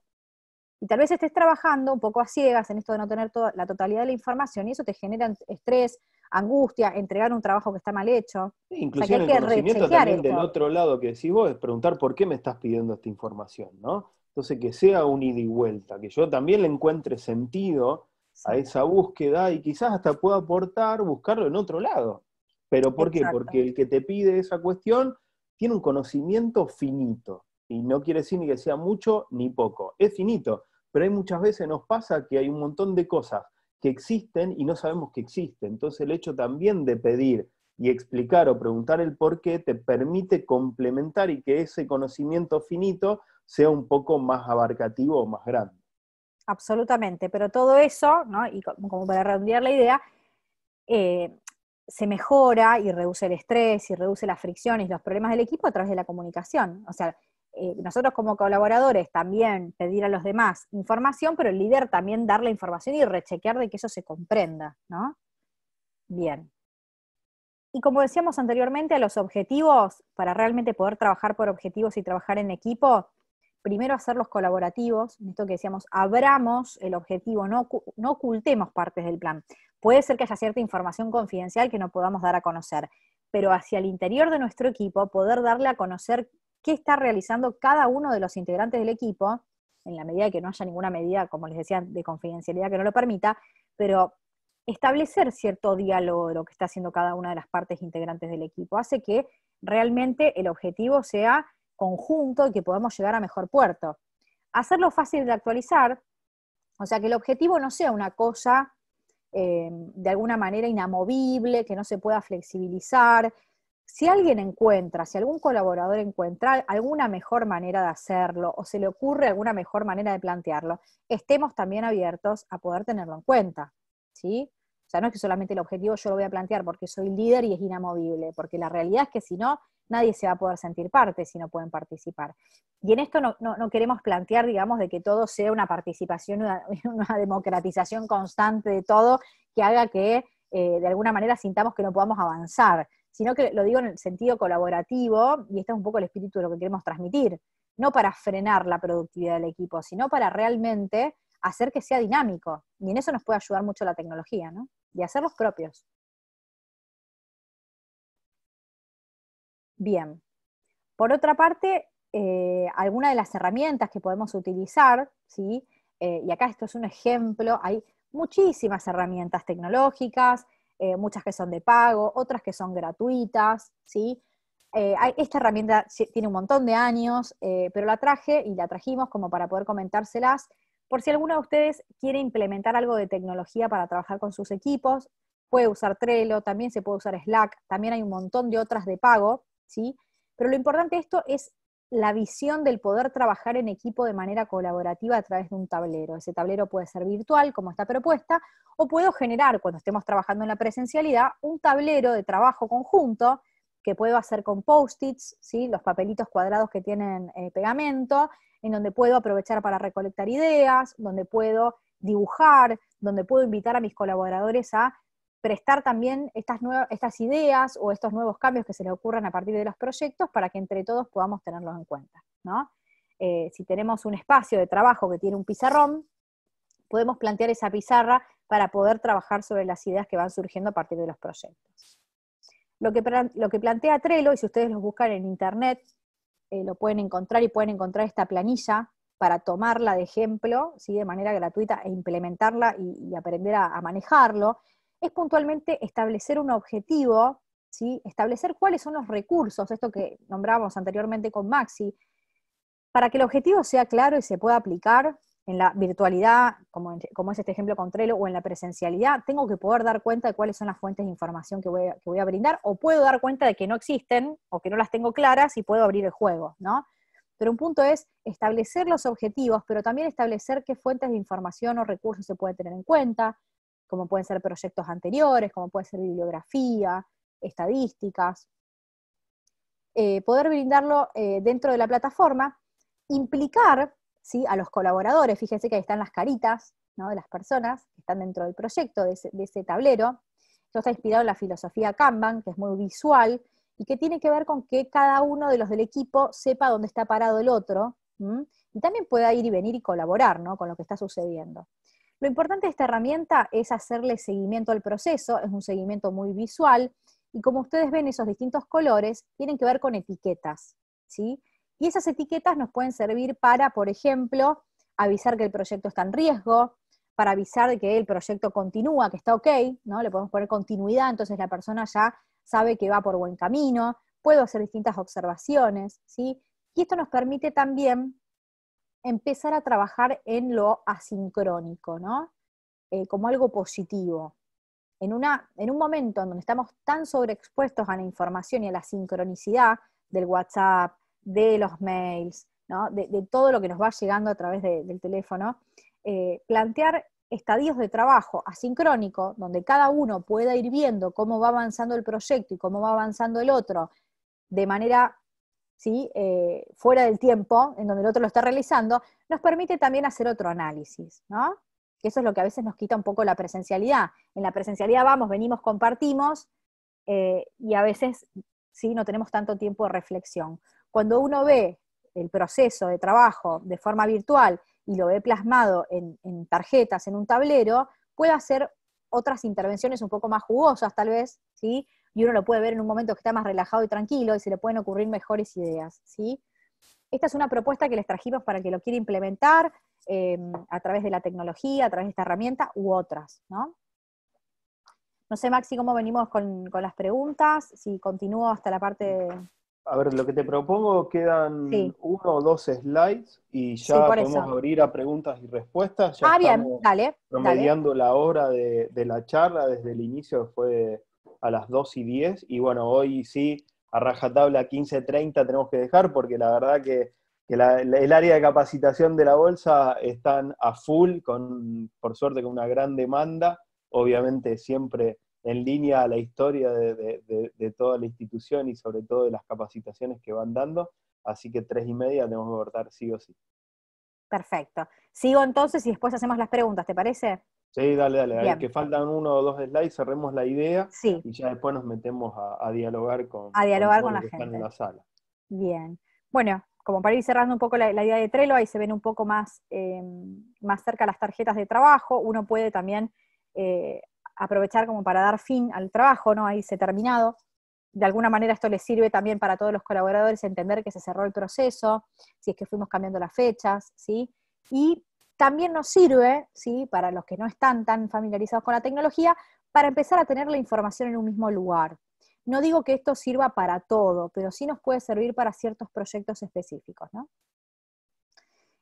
Y tal vez estés trabajando un poco a ciegas en esto de no tener toda la totalidad de la información y eso te genera estrés, angustia, entregar un trabajo que está mal hecho. O sea que Inclusive hay en el que conocimiento rechequear también del esto. otro lado que decís vos, es preguntar por qué me estás pidiendo esta información, ¿no? Entonces que sea un ida y vuelta, que yo también le encuentre sentido Sí, a esa búsqueda y quizás hasta pueda aportar buscarlo en otro lado. ¿Pero por qué? Porque exacto. el que te pide esa cuestión tiene un conocimiento finito y no quiere decir ni que sea mucho ni poco, es finito, pero hay muchas veces nos pasa que hay un montón de cosas que existen y no sabemos que existen. Entonces el hecho también de pedir y explicar o preguntar el por qué te permite complementar y que ese conocimiento finito sea un poco más abarcativo o más grande. Absolutamente. Pero todo eso, ¿no? Y como para redondear la idea, eh, se mejora y reduce el estrés y reduce las fricciones y los problemas del equipo a través de la comunicación. O sea, nosotros como colaboradores también pedir a los demás información, pero el líder también dar la información y rechequear de que eso se comprenda, ¿no? Bien. Y como decíamos anteriormente, a los objetivos, para realmente poder trabajar por objetivos y trabajar en equipo, primero hacerlos colaborativos, en esto que decíamos, abramos el objetivo, no ocultemos partes del plan. Puede ser que haya cierta información confidencial que no podamos dar a conocer, pero hacia el interior de nuestro equipo, poder darle a conocer qué está realizando cada uno de los integrantes del equipo, en la medida de que no haya ninguna medida, como les decía, de confidencialidad que no lo permita, pero establecer cierto diálogo de lo que está haciendo cada una de las partes integrantes del equipo hace que realmente el objetivo sea conjunto y que podamos llegar a mejor puerto. Hacerlo fácil de actualizar, o sea, que el objetivo no sea una cosa de alguna manera inamovible, que no se pueda flexibilizar. Si alguien encuentra, si algún colaborador encuentra alguna mejor manera de hacerlo o se le ocurre alguna mejor manera de plantearlo, estemos también abiertos a poder tenerlo en cuenta, ¿sí? O sea, no es que solamente el objetivo yo lo voy a plantear porque soy líder y es inamovible, porque la realidad es que si no, nadie se va a poder sentir parte si no pueden participar. Y en esto no queremos plantear, digamos, de que todo sea una participación, una democratización constante de todo que haga que de alguna manera sintamos que no podamos avanzar, sino que lo digo en el sentido colaborativo, y este es un poco el espíritu de lo que queremos transmitir, no para frenar la productividad del equipo, sino para realmente hacer que sea dinámico. Y en eso nos puede ayudar mucho la tecnología, ¿no? Y hacerlos propios. Bien. Por otra parte, algunas de las herramientas que podemos utilizar, ¿sí? Y acá esto es un ejemplo, hay muchísimas herramientas tecnológicas, muchas que son de pago, otras que son gratuitas, ¿sí? Esta herramienta tiene un montón de años, pero la traje y la trajimos como para poder comentárselas, por si alguno de ustedes quiere implementar algo de tecnología para trabajar con sus equipos, puede usar Trello, también se puede usar Slack, también hay un montón de otras de pago, ¿sí? Pero lo importante de esto es la visión del poder trabajar en equipo de manera colaborativa a través de un tablero. Ese tablero puede ser virtual, como está propuesta, o puedo generar, cuando estemos trabajando en la presencialidad, un tablero de trabajo conjunto que puedo hacer con post-its, ¿sí? Los papelitos cuadrados que tienen pegamento, en donde puedo aprovechar para recolectar ideas, donde puedo dibujar, donde puedo invitar a mis colaboradores a prestar también estas ideas o estos nuevos cambios que se les ocurran a partir de los proyectos para que entre todos podamos tenerlos en cuenta, ¿no? Si tenemos un espacio de trabajo que tiene un pizarrón, podemos plantear esa pizarra para poder trabajar sobre las ideas que van surgiendo a partir de los proyectos. Lo que plantea Trello, y si ustedes lo buscan en internet, lo pueden encontrar y pueden encontrar esta planilla para tomarla de ejemplo, ¿sí? De manera gratuita e implementarla y aprender a manejarlo, es puntualmente establecer un objetivo, ¿sí? Establecer cuáles son los recursos, esto que nombrábamos anteriormente con Maxi, para que el objetivo sea claro y se pueda aplicar en la virtualidad, como es este ejemplo con Trello, o en la presencialidad, tengo que poder dar cuenta de cuáles son las fuentes de información que voy a brindar, o puedo dar cuenta de que no existen, o que no las tengo claras, y puedo abrir el juego, ¿no? Pero un punto es establecer los objetivos, pero también establecer qué fuentes de información o recursos se pueden tener en cuenta, como pueden ser proyectos anteriores, como puede ser bibliografía, estadísticas. Poder brindarlo dentro de la plataforma, implicar, ¿sí? A los colaboradores, fíjense que ahí están las caritas, ¿no? De las personas que están dentro del proyecto, de ese tablero. Esto está inspirado en la filosofía Kanban, que es muy visual, y que tiene que ver con que cada uno de los del equipo sepa dónde está parado el otro, y también pueda ir y venir y colaborar, ¿no? Con lo que está sucediendo. Lo importante de esta herramienta es hacerle seguimiento al proceso, es un seguimiento muy visual, y como ustedes ven, esos distintos colores tienen que ver con etiquetas, ¿sí? Y esas etiquetas nos pueden servir para, por ejemplo, avisar que el proyecto está en riesgo, para avisar de que el proyecto continúa, que está ok, ¿no? Le podemos poner continuidad, entonces la persona ya sabe que va por buen camino, puedo hacer distintas observaciones, ¿sí? Y esto nos permite también empezar a trabajar en lo asincrónico, ¿no? Como algo positivo. En un momento en donde estamos tan sobreexpuestos a la información y a la sincronicidad del WhatsApp, de los mails, ¿no? De todo lo que nos va llegando a través del teléfono, plantear estadios de trabajo asincrónico, donde cada uno pueda ir viendo cómo va avanzando el proyecto y cómo va avanzando el otro, de manera, ¿sí? Fuera del tiempo, en donde el otro lo está realizando, nos permite también hacer otro análisis, ¿no? Que eso es lo que a veces nos quita un poco la presencialidad. En la presencialidad vamos, venimos, compartimos, y a veces, ¿sí? No tenemos tanto tiempo de reflexión. Cuando uno ve el proceso de trabajo de forma virtual y lo ve plasmado en tarjetas, en un tablero, puede hacer otras intervenciones un poco más jugosas tal vez, ¿sí? Y uno lo puede ver en un momento que está más relajado y tranquilo y se le pueden ocurrir mejores ideas, ¿sí? Esta es una propuesta que les trajimos para que lo quiera implementar a través de la tecnología, a través de esta herramienta u otras, ¿no? No sé, Maxi, cómo venimos con las preguntas, si continúo hasta la parte... A ver, lo que te propongo, quedan Sí, 1 o 2 slides y sí, ya por podemos eso. abrir a preguntas y respuestas. Ya Ah, bien, estamos dale, dale. promediando la hora de la charla desde el inicio, fue a las 2:10, y bueno, hoy sí, a rajatabla 15:30 tenemos que dejar, porque la verdad que el área de capacitación de la bolsa están a full, por suerte con una gran demanda, obviamente siempre en línea a la historia de toda la institución y sobre todo de las capacitaciones que van dando, así que 3:30 tenemos que cortar sí o sí. Perfecto. Sigo entonces y después hacemos las preguntas, ¿te parece? Sí, dale, dale, hay Bien, que faltan 1 o 2 slides, cerremos la idea sí, y ya después nos metemos a dialogar a con dialogar todos con los la que están en gente. la sala. Bien. Bueno, como para ir cerrando un poco la idea de Trello, ahí se ven un poco más, más cerca las tarjetas de trabajo. Uno puede también aprovechar como para dar fin al trabajo, ¿no? Ahí se terminado. De alguna manera esto les sirve también para todos los colaboradores entender que se cerró el proceso, si es que fuimos cambiando las fechas, ¿sí? Y también nos sirve, ¿sí? Para los que no están tan familiarizados con la tecnología, para empezar a tener la información en un mismo lugar. No digo que esto sirva para todo, pero sí nos puede servir para ciertos proyectos específicos, ¿no?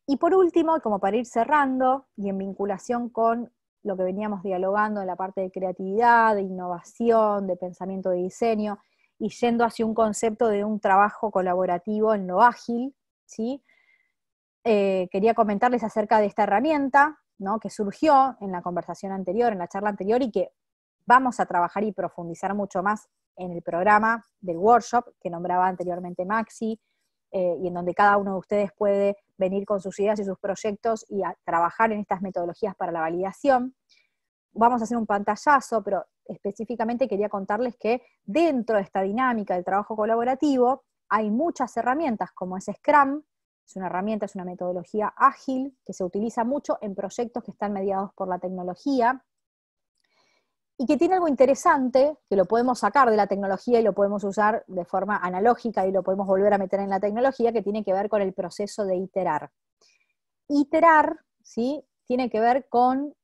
Y por último, como para ir cerrando, y en vinculación con lo que veníamos dialogando en la parte de creatividad, de innovación, de pensamiento de diseño, y yendo hacia un concepto de un trabajo colaborativo en lo ágil, ¿sí? Quería comentarles acerca de esta herramienta, ¿no?, que surgió en la conversación anterior, en la charla anterior, y que vamos a trabajar y profundizar mucho más en el programa del workshop que nombraba anteriormente Maxi, y en donde cada uno de ustedes puede venir con sus ideas y sus proyectos y a trabajar en estas metodologías para la validación. Vamos a hacer un pantallazo, pero específicamente quería contarles que dentro de esta dinámica del trabajo colaborativo hay muchas herramientas, como es Scrum. Es una herramienta, es una metodología ágil que se utiliza mucho en proyectos que están mediados por la tecnología y que tiene algo interesante, que lo podemos sacar de la tecnología y lo podemos usar de forma analógica y lo podemos volver a meter en la tecnología, que tiene que ver con el proceso de iterar. Iterar, ¿sí?, tiene que ver con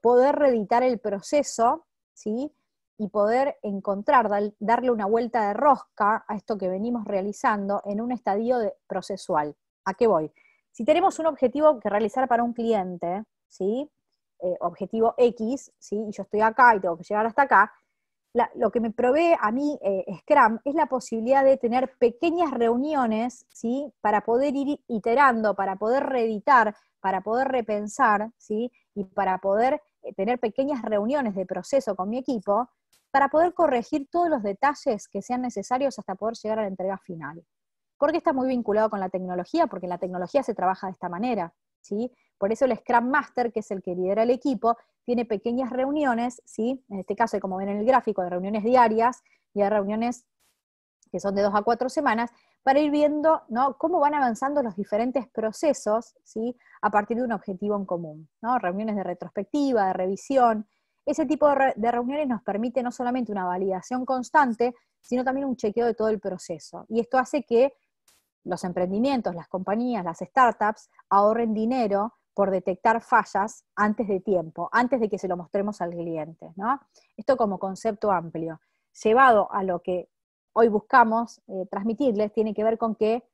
poder reeditar el proceso, ¿sí?, y poder encontrar, darle una vuelta de rosca a esto que venimos realizando en un estadio procesual. ¿A qué voy? Si tenemos un objetivo que realizar para un cliente, ¿sí?, objetivo X, ¿sí?, y yo estoy acá y tengo que llegar hasta acá, lo que me provee a mí Scrum es la posibilidad de tener pequeñas reuniones, ¿sí?, para poder ir iterando, para poder reeditar, para poder repensar, ¿sí?, y para poder tener pequeñas reuniones de proceso con mi equipo, para poder corregir todos los detalles que sean necesarios hasta poder llegar a la entrega final. ¿Por qué está muy vinculado con la tecnología? Porque en la tecnología se trabaja de esta manera, ¿sí? Por eso el Scrum Master, que es el que lidera el equipo, tiene pequeñas reuniones, ¿sí? En este caso, como ven en el gráfico, de reuniones diarias, y hay reuniones que son de 2 a 4 semanas, para ir viendo, ¿no?, cómo van avanzando los diferentes procesos, ¿sí?, a partir de un objetivo en común, ¿no? Reuniones de retrospectiva, de revisión. Ese tipo de reuniones nos permite no solamente una validación constante, sino también un chequeo de todo el proceso. Y esto hace que los emprendimientos, las compañías, las startups ahorren dinero por detectar fallas antes de tiempo, antes de que se lo mostremos al cliente, ¿no? Esto como concepto amplio. Llevado a lo que hoy buscamos transmitirles, tiene que ver con que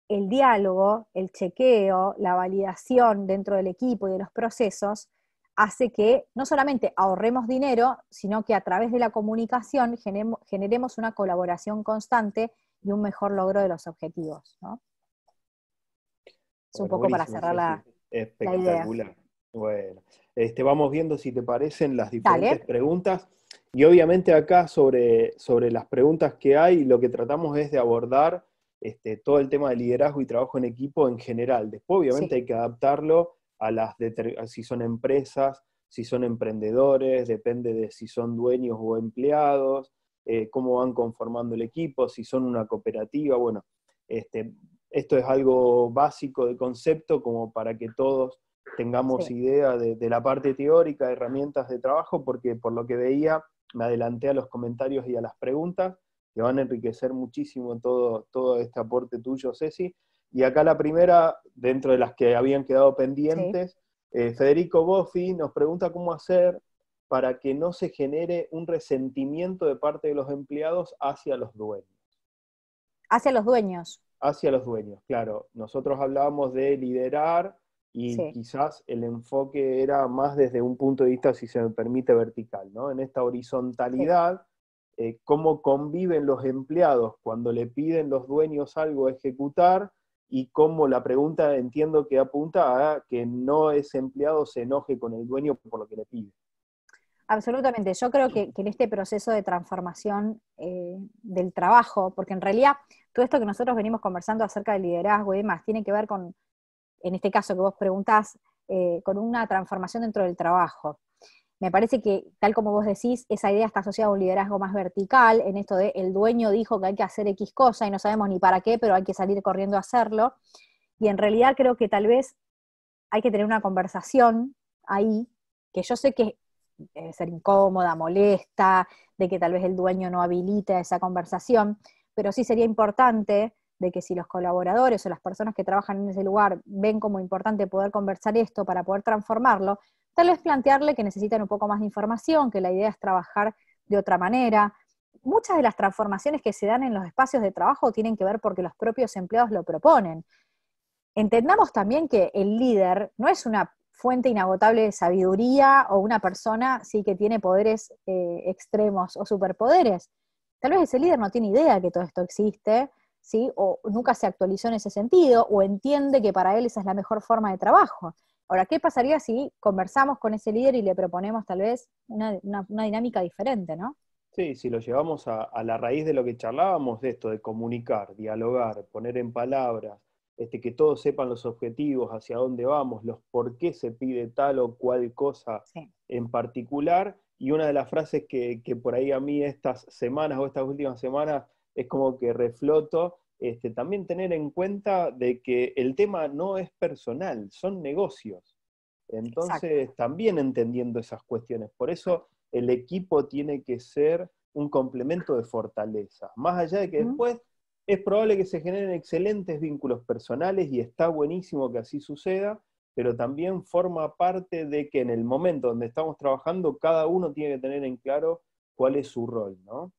el diálogo, el chequeo, la validación dentro del equipo y de los procesos hace que no solamente ahorremos dinero, sino que a través de la comunicación generemos una colaboración constante y un mejor logro de los objetivos, ¿no? Es un Bueno, poco para buenísimo, cerrar Ceci. la idea. Espectacular. Bueno, vamos viendo si te parecen las diferentes Dale. preguntas. Y obviamente acá sobre las preguntas que hay, lo que tratamos es de abordar todo el tema de liderazgo y trabajo en equipo en general. Después obviamente Sí, hay que adaptarlo a si son empresas, si son emprendedores, depende de si son dueños o empleados, cómo van conformando el equipo, si son una cooperativa, bueno, esto es algo básico de concepto como para que todos tengamos sí. idea de la parte teórica, de herramientas de trabajo, porque por lo que veía me adelanté a los comentarios y a las preguntas, que van a enriquecer muchísimo todo este aporte tuyo, Ceci. Y acá la primera, dentro de las que habían quedado Sí. pendientes, Federico Boffi nos pregunta cómo hacer para que no se genere un resentimiento de parte de los empleados hacia los dueños. Hacia los dueños. Hacia los dueños, claro. Nosotros hablábamos de liderar y Sí. quizás el enfoque era más desde un punto de vista, si se me permite, vertical, ¿no? En esta Sí. horizontalidad, cómo conviven los empleados cuando le piden los dueños algo a ejecutar y cómo la pregunta entiendo que apunta a que no ese empleado se enoje con el dueño por lo que le pide. Absolutamente. Yo creo que en este proceso de transformación del trabajo, porque en realidad todo esto que nosotros venimos conversando acerca del liderazgo y demás, tiene que ver con, en este caso que vos preguntás, con una transformación dentro del trabajo. Me parece que, tal como vos decís, esa idea está asociada a un liderazgo más vertical, en esto de el dueño dijo que hay que hacer X cosa y no sabemos ni para qué, pero hay que salir corriendo a hacerlo. Y en realidad creo que tal vez hay que tener una conversación ahí, que yo sé que debe ser incómoda, molesta, de que tal vez el dueño no habilite esa conversación, pero sí sería importante de que si los colaboradores o las personas que trabajan en ese lugar ven como importante poder conversar esto para poder transformarlo, tal vez plantearle que necesitan un poco más de información, que la idea es trabajar de otra manera, muchas de las transformaciones que se dan en los espacios de trabajo tienen que ver porque los propios empleados lo proponen. Entendamos también que el líder no es una fuente inagotable de sabiduría o una persona sí que tiene poderes extremos o superpoderes. Tal vez ese líder no tiene idea que todo esto existe, ¿sí? O nunca se actualizó en ese sentido, o entiende que para él esa es la mejor forma de trabajo. Ahora, ¿qué pasaría si conversamos con ese líder y le proponemos tal vez una dinámica diferente, ¿no? Sí, si lo llevamos a la raíz de lo que charlábamos, de esto, de comunicar, dialogar, poner en palabras, que todos sepan los objetivos, hacia dónde vamos, los por qué se pide tal o cual cosa Sí. en particular, y una de las frases que por ahí a mí estas semanas o estas últimas semanas es como que refloto, también tener en cuenta de que el tema no es personal, son negocios. Exacto. Entonces, también entendiendo esas cuestiones. Por eso el equipo tiene que ser un complemento de fortaleza. Más allá de que ¿Mm? después es probable que se generen excelentes vínculos personales y está buenísimo que así suceda, pero también forma parte de que en el momento donde estamos trabajando, cada uno tiene que tener en claro cuál es su rol, ¿no?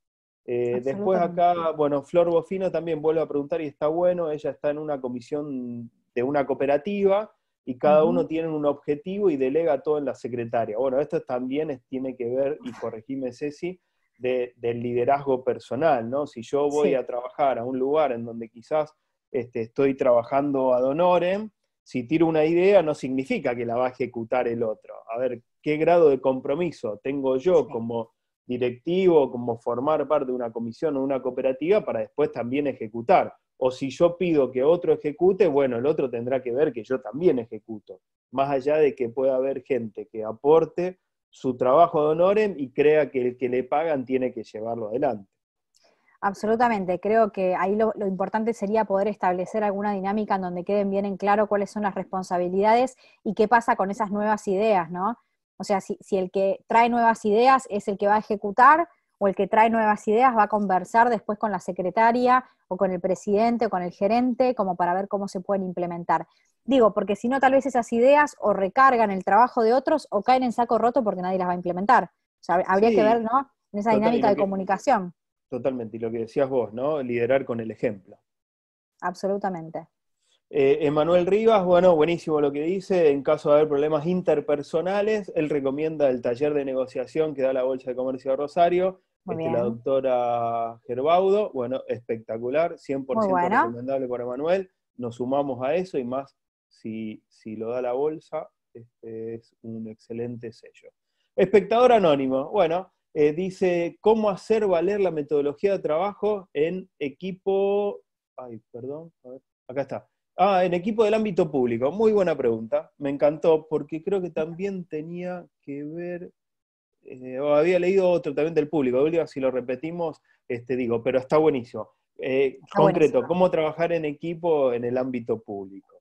Después Absolutamente. acá, bueno, Flor Bofino también vuelve a preguntar y está bueno, ella está en una comisión de una cooperativa y cada uno Ujú. tiene un objetivo y delega todo en la secretaria. Bueno, esto también tiene que ver, y corregime Ceci, del liderazgo personal, ¿no? Si yo voy Sí, a trabajar a un lugar en donde quizás estoy trabajando ad honorem, si tiro una idea no significa que la va a ejecutar el otro. A ver, ¿qué grado de compromiso tengo yo sí. como directivo, como formar parte de una comisión o una cooperativa para después también ejecutar? O si yo pido que otro ejecute, bueno, el otro tendrá que ver que yo también ejecuto. Más allá de que pueda haber gente que aporte su trabajo de honorem y crea que el que le pagan tiene que llevarlo adelante. Absolutamente, creo que ahí lo importante sería poder establecer alguna dinámica en donde queden bien en claro cuáles son las responsabilidades y qué pasa con esas nuevas ideas, ¿no? O sea, si el que trae nuevas ideas es el que va a ejecutar, o el que trae nuevas ideas va a conversar después con la secretaria, o con el presidente, o con el gerente, como para ver cómo se pueden implementar. Digo, porque si no, tal vez esas ideas o recargan el trabajo de otros o caen en saco roto porque nadie las va a implementar. O sea, habría que ver, Sí, ¿no? En esa total, dinámica de comunicación. totalmente, y lo que decías vos, ¿no? Liderar con el ejemplo. Absolutamente. Emanuel Rivas, bueno, buenísimo lo que dice. En caso de haber problemas interpersonales, él recomienda el taller de negociación que da la Bolsa de Comercio de Rosario. Muy La bien. doctora Gerbaudo, bueno, espectacular, Muy 100% bueno. recomendable para Emanuel. Nos sumamos a eso y más si lo da la Bolsa, es un excelente sello. Espectador anónimo, bueno, dice, ¿cómo hacer valer la metodología de trabajo en equipo? Ay, perdón, a ver, acá está. Ah, en equipo del ámbito público. Muy buena pregunta. Me encantó porque creo que también tenía que ver, o había leído otro también del público. De última, si lo repetimos, digo, pero está buenísimo. Está Concreto, buenísimo. ¿cómo trabajar en equipo en el ámbito público?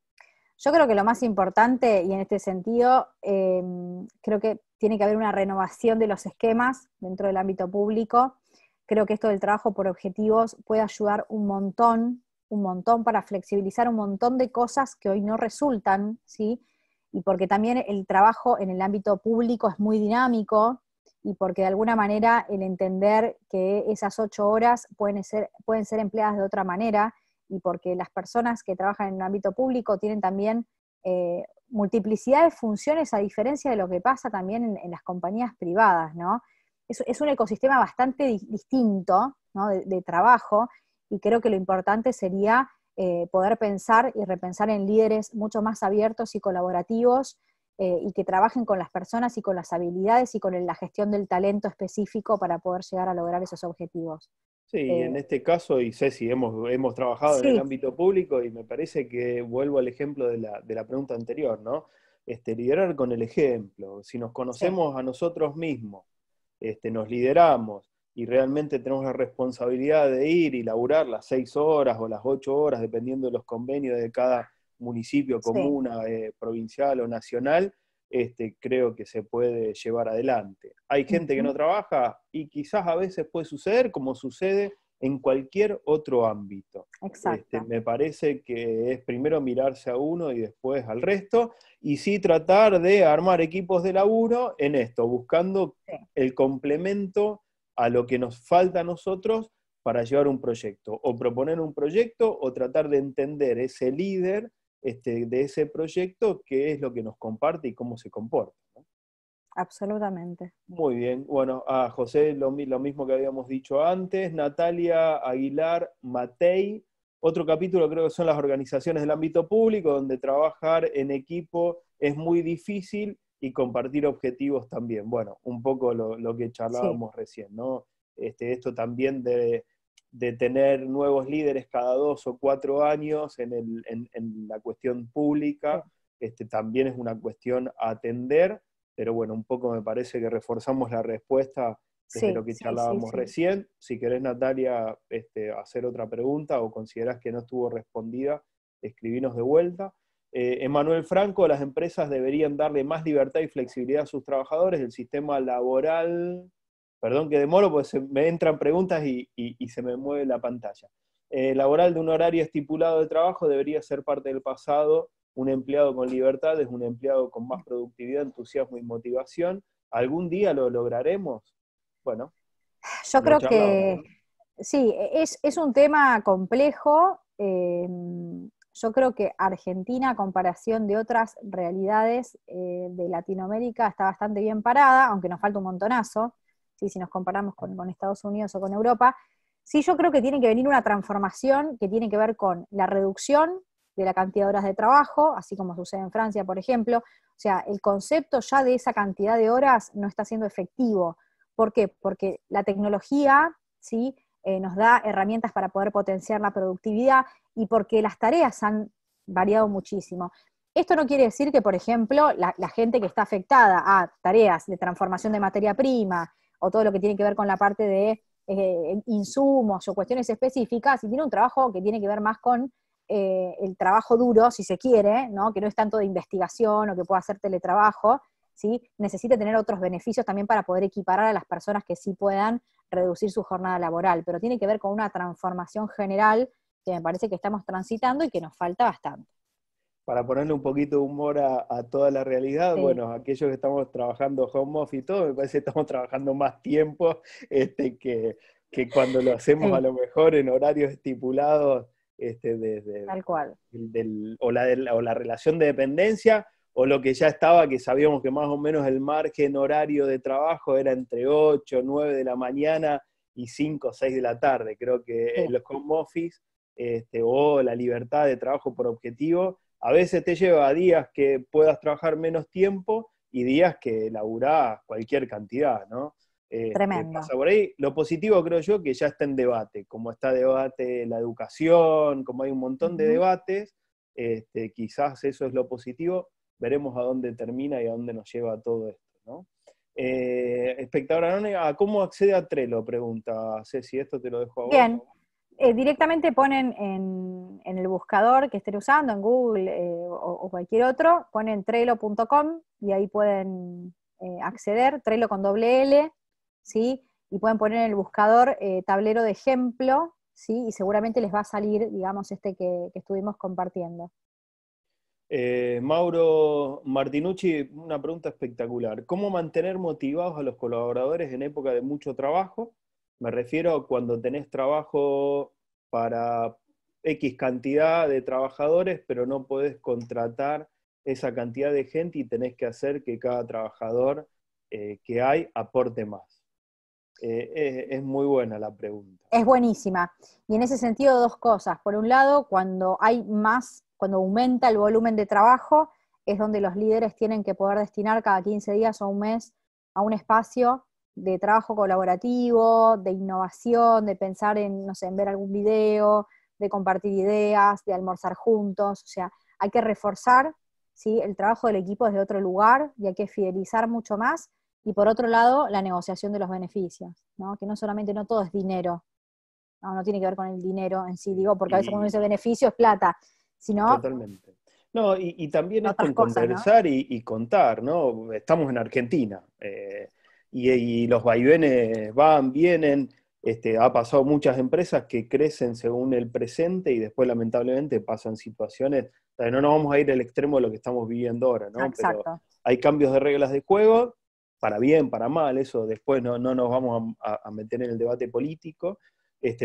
Yo creo que lo más importante, y en este sentido, creo que tiene que haber una renovación de los esquemas dentro del ámbito público. Creo que esto del trabajo por objetivos puede ayudar un montón para flexibilizar un montón de cosas que hoy no resultan, ¿sí? Y porque también el trabajo en el ámbito público es muy dinámico, y porque de alguna manera el entender que esas 8 horas pueden ser empleadas de otra manera, y porque las personas que trabajan en el ámbito público tienen también multiplicidad de funciones, a diferencia de lo que pasa también en las compañías privadas, ¿no? Es un ecosistema bastante distinto, ¿no? de trabajo, y creo que lo importante sería poder pensar y repensar en líderes mucho más abiertos y colaborativos, y que trabajen con las personas y con las habilidades y con la gestión del talento específico para poder llegar a lograr esos objetivos. Sí, Eh, en este caso, y Ceci, hemos trabajado en el sí, ámbito público y me parece que vuelvo al ejemplo de la pregunta anterior, ¿no? Liderar con el ejemplo. Si nos sí. conocemos a nosotros mismos, nos lideramos y realmente tenemos la responsabilidad de ir y laburar las 6 horas o las 8 horas, dependiendo de los convenios de cada municipio, Sí. comuna, provincial o nacional, creo que se puede llevar adelante. Hay gente que no Ujú. trabaja y quizás a veces puede suceder como sucede en cualquier otro ámbito. Exacto. Me parece que es primero mirarse a uno y después al resto, y sí tratar de armar equipos de laburo en esto, buscando Sí. el complemento a lo que nos falta a nosotros para llevar un proyecto, o proponer un proyecto, o tratar de entender ese líder de ese proyecto, qué es lo que nos comparte y cómo se comporta, ¿no? Absolutamente. Muy bien, bueno, a José lo mismo que habíamos dicho antes, Natalia Aguilar Matei, otro capítulo creo que son las organizaciones del ámbito público, donde trabajar en equipo es muy difícil y compartir objetivos también. Bueno, un poco lo que Sí, charlábamos recién, ¿no? Esto también de tener nuevos líderes cada 2 o 4 años en la cuestión sí, pública, también es una cuestión a atender, pero bueno, un poco me parece que reforzamos la respuesta desde lo sí, que sí, sí, charlábamos sí. recién. Si querés, Natalia, hacer otra pregunta o considerás que no estuvo respondida, escribinos de vuelta. Emanuel Franco, las empresas deberían darle más libertad y flexibilidad a sus trabajadores. El sistema laboral, perdón que demoro, pues me entran preguntas y se me mueve la pantalla. Laboral de un horario estipulado de trabajo debería ser parte del pasado. Un empleado con libertad es un empleado con más productividad, entusiasmo y motivación. ¿Algún día lo lograremos? Bueno, Yo lo creo charlábamos, que ¿no? sí, es un tema complejo. Yo creo que Argentina, a comparación de otras realidades de Latinoamérica, está bastante bien parada, aunque nos falta un montonazo, ¿sí? Si nos comparamos con Estados Unidos o con Europa. Sí, yo creo que tiene que venir una transformación que tiene que ver con la reducción de la cantidad de horas de trabajo, así como sucede en Francia, por ejemplo. O sea, el concepto ya de esa cantidad de horas no está siendo efectivo. ¿Por qué? Porque la tecnología, ¿sí? Nos da herramientas para poder potenciar la productividad y porque las tareas han variado muchísimo. Esto no quiere decir que, por ejemplo, la gente que está afectada a tareas de transformación de materia prima o todo lo que tiene que ver con la parte de insumos o cuestiones específicas, y tiene un trabajo que tiene que ver más con el trabajo duro, si se quiere, ¿no? Que no es tanto de investigación o que pueda hacer teletrabajo, ¿sí? Necesita tener otros beneficios también para poder equiparar a las personas que sí puedan reducir su jornada laboral, pero tiene que ver con una transformación general que me parece que estamos transitando y que nos falta bastante. Para ponerle un poquito de humor a toda la realidad, Sí, bueno, aquellos que estamos trabajando home office y todo, me parece que estamos trabajando más tiempo que cuando lo hacemos a sí, lo mejor en horarios estipulados desde tal cual. o la relación de dependencia, o lo que ya estaba, que sabíamos que más o menos el margen horario de trabajo era entre 8 9 de la mañana y 5 o 6 de la tarde. Creo que Sí, el home office o la libertad de trabajo por objetivo a veces te lleva a días que puedas trabajar menos tiempo y días que laburás cualquier cantidad, ¿no? tremendo. Pasa por ahí. Lo positivo creo yo que ya está en debate, como está debate la educación, como hay un montón de Ujú. debates, quizás eso es lo positivo, veremos a dónde termina y a dónde nos lleva todo esto, ¿no? Espectadora anónima, ¿cómo accede a Trello? Pregunta Ceci, esto te lo dejo a vos. Bien, directamente ponen en el buscador que estén usando, en Google o cualquier otro, ponen trello.com y ahí pueden acceder, Trello con doble L, ¿sí? Y pueden poner en el buscador tablero de ejemplo, ¿sí? Y seguramente les va a salir, digamos, este que estuvimos compartiendo. Mauro Martinucci, una pregunta espectacular. ¿Cómo mantener motivados a los colaboradores en época de mucho trabajo? Me refiero a cuando tenés trabajo para X cantidad de trabajadores, pero no podés contratar esa cantidad de gente y tenés que hacer que cada trabajador que hay aporte más. Es muy buena la pregunta. Es buenísima. Y en ese sentido, dos cosas. Por un lado, cuando hay más, cuando aumenta el volumen de trabajo, es donde los líderes tienen que poder destinar cada 15 días o un mes a un espacio de trabajo colaborativo, de innovación, de pensar en, no sé, en ver algún video, de compartir ideas, de almorzar juntos. O sea, hay que reforzar, ¿sí? El trabajo del equipo desde otro lugar y hay que fidelizar mucho más. Y por otro lado, la negociación de los beneficios, ¿no? Que no solamente no todo es dinero, no tiene que ver con el dinero en sí, digo, porque a veces cuando uno Y dice beneficio es plata, sino totalmente. No, y también esto otras en cosas, ¿no? conversar y contar, ¿no? Estamos en Argentina, y los vaivenes van, vienen, ha pasado muchas empresas que crecen según el presente y después lamentablemente pasan situaciones, no nos vamos a ir al extremo de lo que estamos viviendo ahora, Ah, ¿no? Pero exacto. hay cambios de reglas de juego para bien, para mal, eso después no nos vamos a meter en el debate político,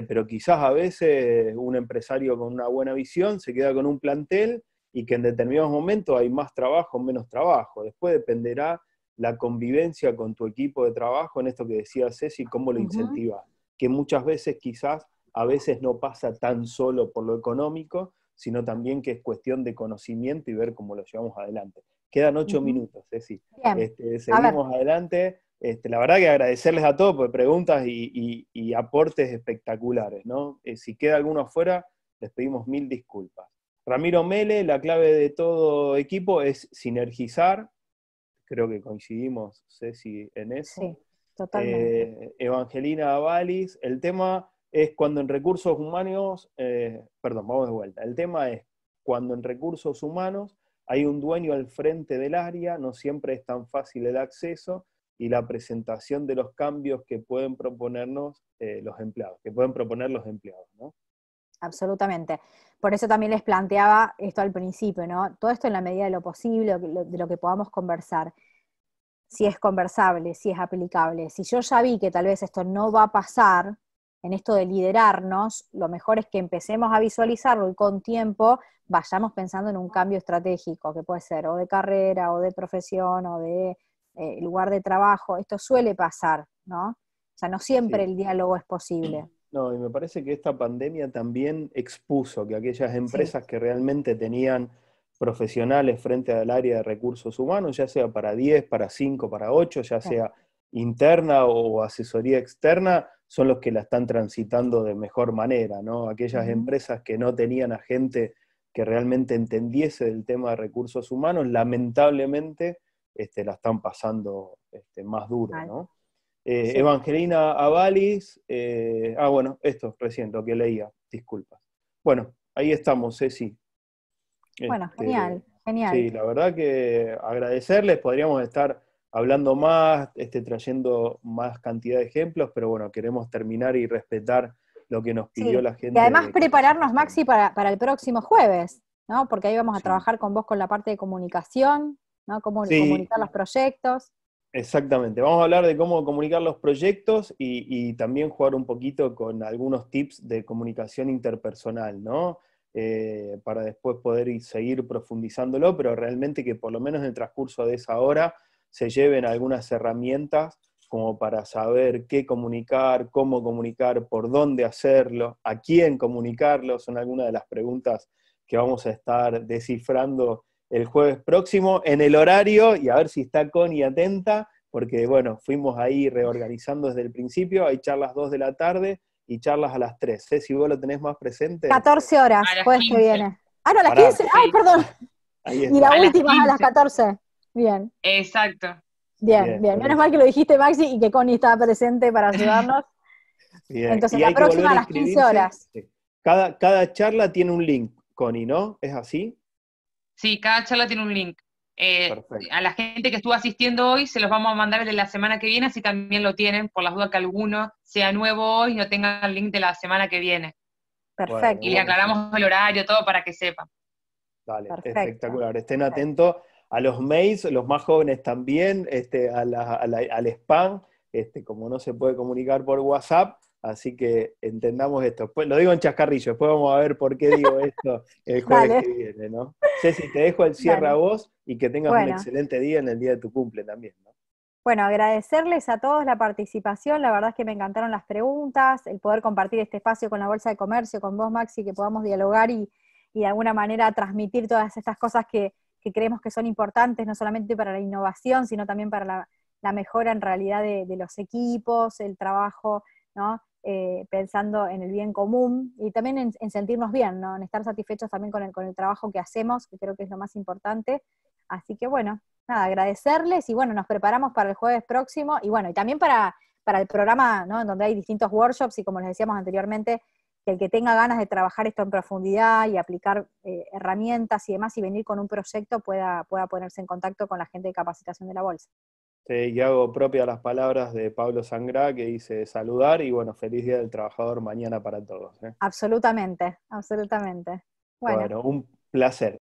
pero quizás a veces un empresario con una buena visión se queda con un plantel y que en determinados momentos hay más trabajo o menos trabajo. Después dependerá la convivencia con tu equipo de trabajo, en esto que decía Ceci, cómo lo incentivas, que muchas veces quizás a veces no pasa tan solo por lo económico, sino también que es cuestión de conocimiento y ver cómo lo llevamos adelante. Quedan 8 minutos, Ceci. Bien. A ver. Seguimos adelante. La verdad que agradecerles a todos por preguntas y aportes espectaculares, ¿no? Si queda alguno afuera, les pedimos 1000 disculpas. Ramiro Mele, la clave de todo equipo es sinergizar, creo que coincidimos, Ceci, en eso. Sí, totalmente. Evangelina Avalis, el tema es cuando en recursos humanos, perdón, vamos de vuelta, el tema es cuando en recursos humanos hay un dueño al frente del área, no siempre es tan fácil el acceso y la presentación de los cambios que pueden proponernos los empleados, que pueden proponer los empleados, ¿no? Absolutamente. Por eso también les planteaba esto al principio, ¿no? Todo esto en la medida de lo posible, de lo que podamos conversar. Si es conversable, si es aplicable. Si yo ya vi que tal vez esto no va a pasar, en esto de liderarnos, lo mejor es que empecemos a visualizarlo y con tiempo vayamos pensando en un cambio estratégico, que puede ser o de carrera, o de profesión, o de lugar de trabajo. Esto suele pasar, ¿no? O sea, no siempre el diálogo es posible. No, y me parece que esta pandemia también expuso que aquellas Sí. empresas que realmente tenían profesionales frente al área de recursos humanos, ya sea para 10, para 5, para 8, ya Sí. sea interna o asesoría externa, son los que la están transitando de mejor manera, ¿no? Aquellas empresas que no tenían a gente que realmente entendiese del tema de recursos humanos, lamentablemente la están pasando más duro, ¿no? Sí. Evangelina Avalis, bueno, esto recién, lo que leía, disculpas. Bueno, ahí estamos, Ceci. Bueno, genial, genial. Sí, la verdad que agradecerles, podríamos estar hablando más, trayendo más cantidad de ejemplos, pero bueno, queremos terminar y respetar lo que nos pidió Sí, la y gente además de prepararnos, capacitación. Maxi, para el próximo jueves, ¿no? Porque ahí vamos a Sí, trabajar con vos con la parte de comunicación, ¿no? Cómo sí, comunicar los proyectos. exactamente. Vamos a hablar de cómo comunicar los proyectos y también jugar un poquito con algunos tips de comunicación interpersonal, ¿no? Para después poder seguir profundizándolo, pero realmente que por lo menos en el transcurso de esa hora se lleven algunas herramientas como para saber qué comunicar, cómo comunicar, por dónde hacerlo, a quién comunicarlo, son algunas de las preguntas que vamos a estar descifrando el jueves próximo en el horario, y a ver si está Connie atenta, porque bueno, fuimos ahí reorganizando desde el principio, hay charlas 2 de la tarde y charlas a las 3. Si vos lo tenés más presente. 14 horas, A las jueves que 15. viene. Ah, no, a las Pará, 15. Ay, Sí, perdón. ahí Y la está. a las última es a las 15. 14. Bien, Exacto. bien, Bien, bien. Menos mal buenísimo. que lo dijiste, Maxi, y que Connie estaba presente para ayudarnos. Bien, Entonces, y la hay que próxima volver a a las 15 inscribirse. horas. Sí. Cada charla tiene un link, Connie, ¿no? ¿Es así? Sí, cada charla tiene un link. Perfecto. A la gente que estuvo asistiendo hoy se los vamos a mandar el de la semana que viene, así también lo tienen, por las dudas que alguno sea nuevo hoy y no tenga el link de la semana que viene. Bueno, Y le Perfecto, buenísimo. aclaramos el horario, todo para que sepan. Dale, perfecto, espectacular. Estén perfecto. atentos a los mails, los más jóvenes también, al spam, como no se puede comunicar por WhatsApp, así que entendamos esto. Pues, lo digo en chascarrillo, después vamos a ver por qué digo esto el jueves Dale, que viene, ¿no? Ceci, te dejo el cierre a dale. vos y que tengas un Bueno. excelente día en el día de tu cumple también, ¿no? Bueno, agradecerles a todos la participación, la verdad es que me encantaron las preguntas, el poder compartir este espacio con la Bolsa de Comercio, con vos, Maxi, que podamos dialogar y de alguna manera transmitir todas estas cosas que creemos que son importantes, no solamente para la innovación, sino también para la mejora en realidad de los equipos, el trabajo, ¿no? Pensando en el bien común y también en sentirnos bien, ¿no? En estar satisfechos también con el trabajo que hacemos, que creo que es lo más importante. Así que bueno, nada, agradecerles y bueno, nos preparamos para el jueves próximo y bueno, y también para el programa, ¿no? En donde hay distintos workshops y como les decíamos anteriormente, que el que tenga ganas de trabajar esto en profundidad y aplicar herramientas y demás y venir con un proyecto pueda ponerse en contacto con la gente de capacitación de la bolsa. Y hago propia las palabras de Pablo Sangrá, que dice saludar y bueno, feliz Día del Trabajador mañana para todos, ¿eh? Absolutamente, absolutamente. Bueno, Bueno, un placer.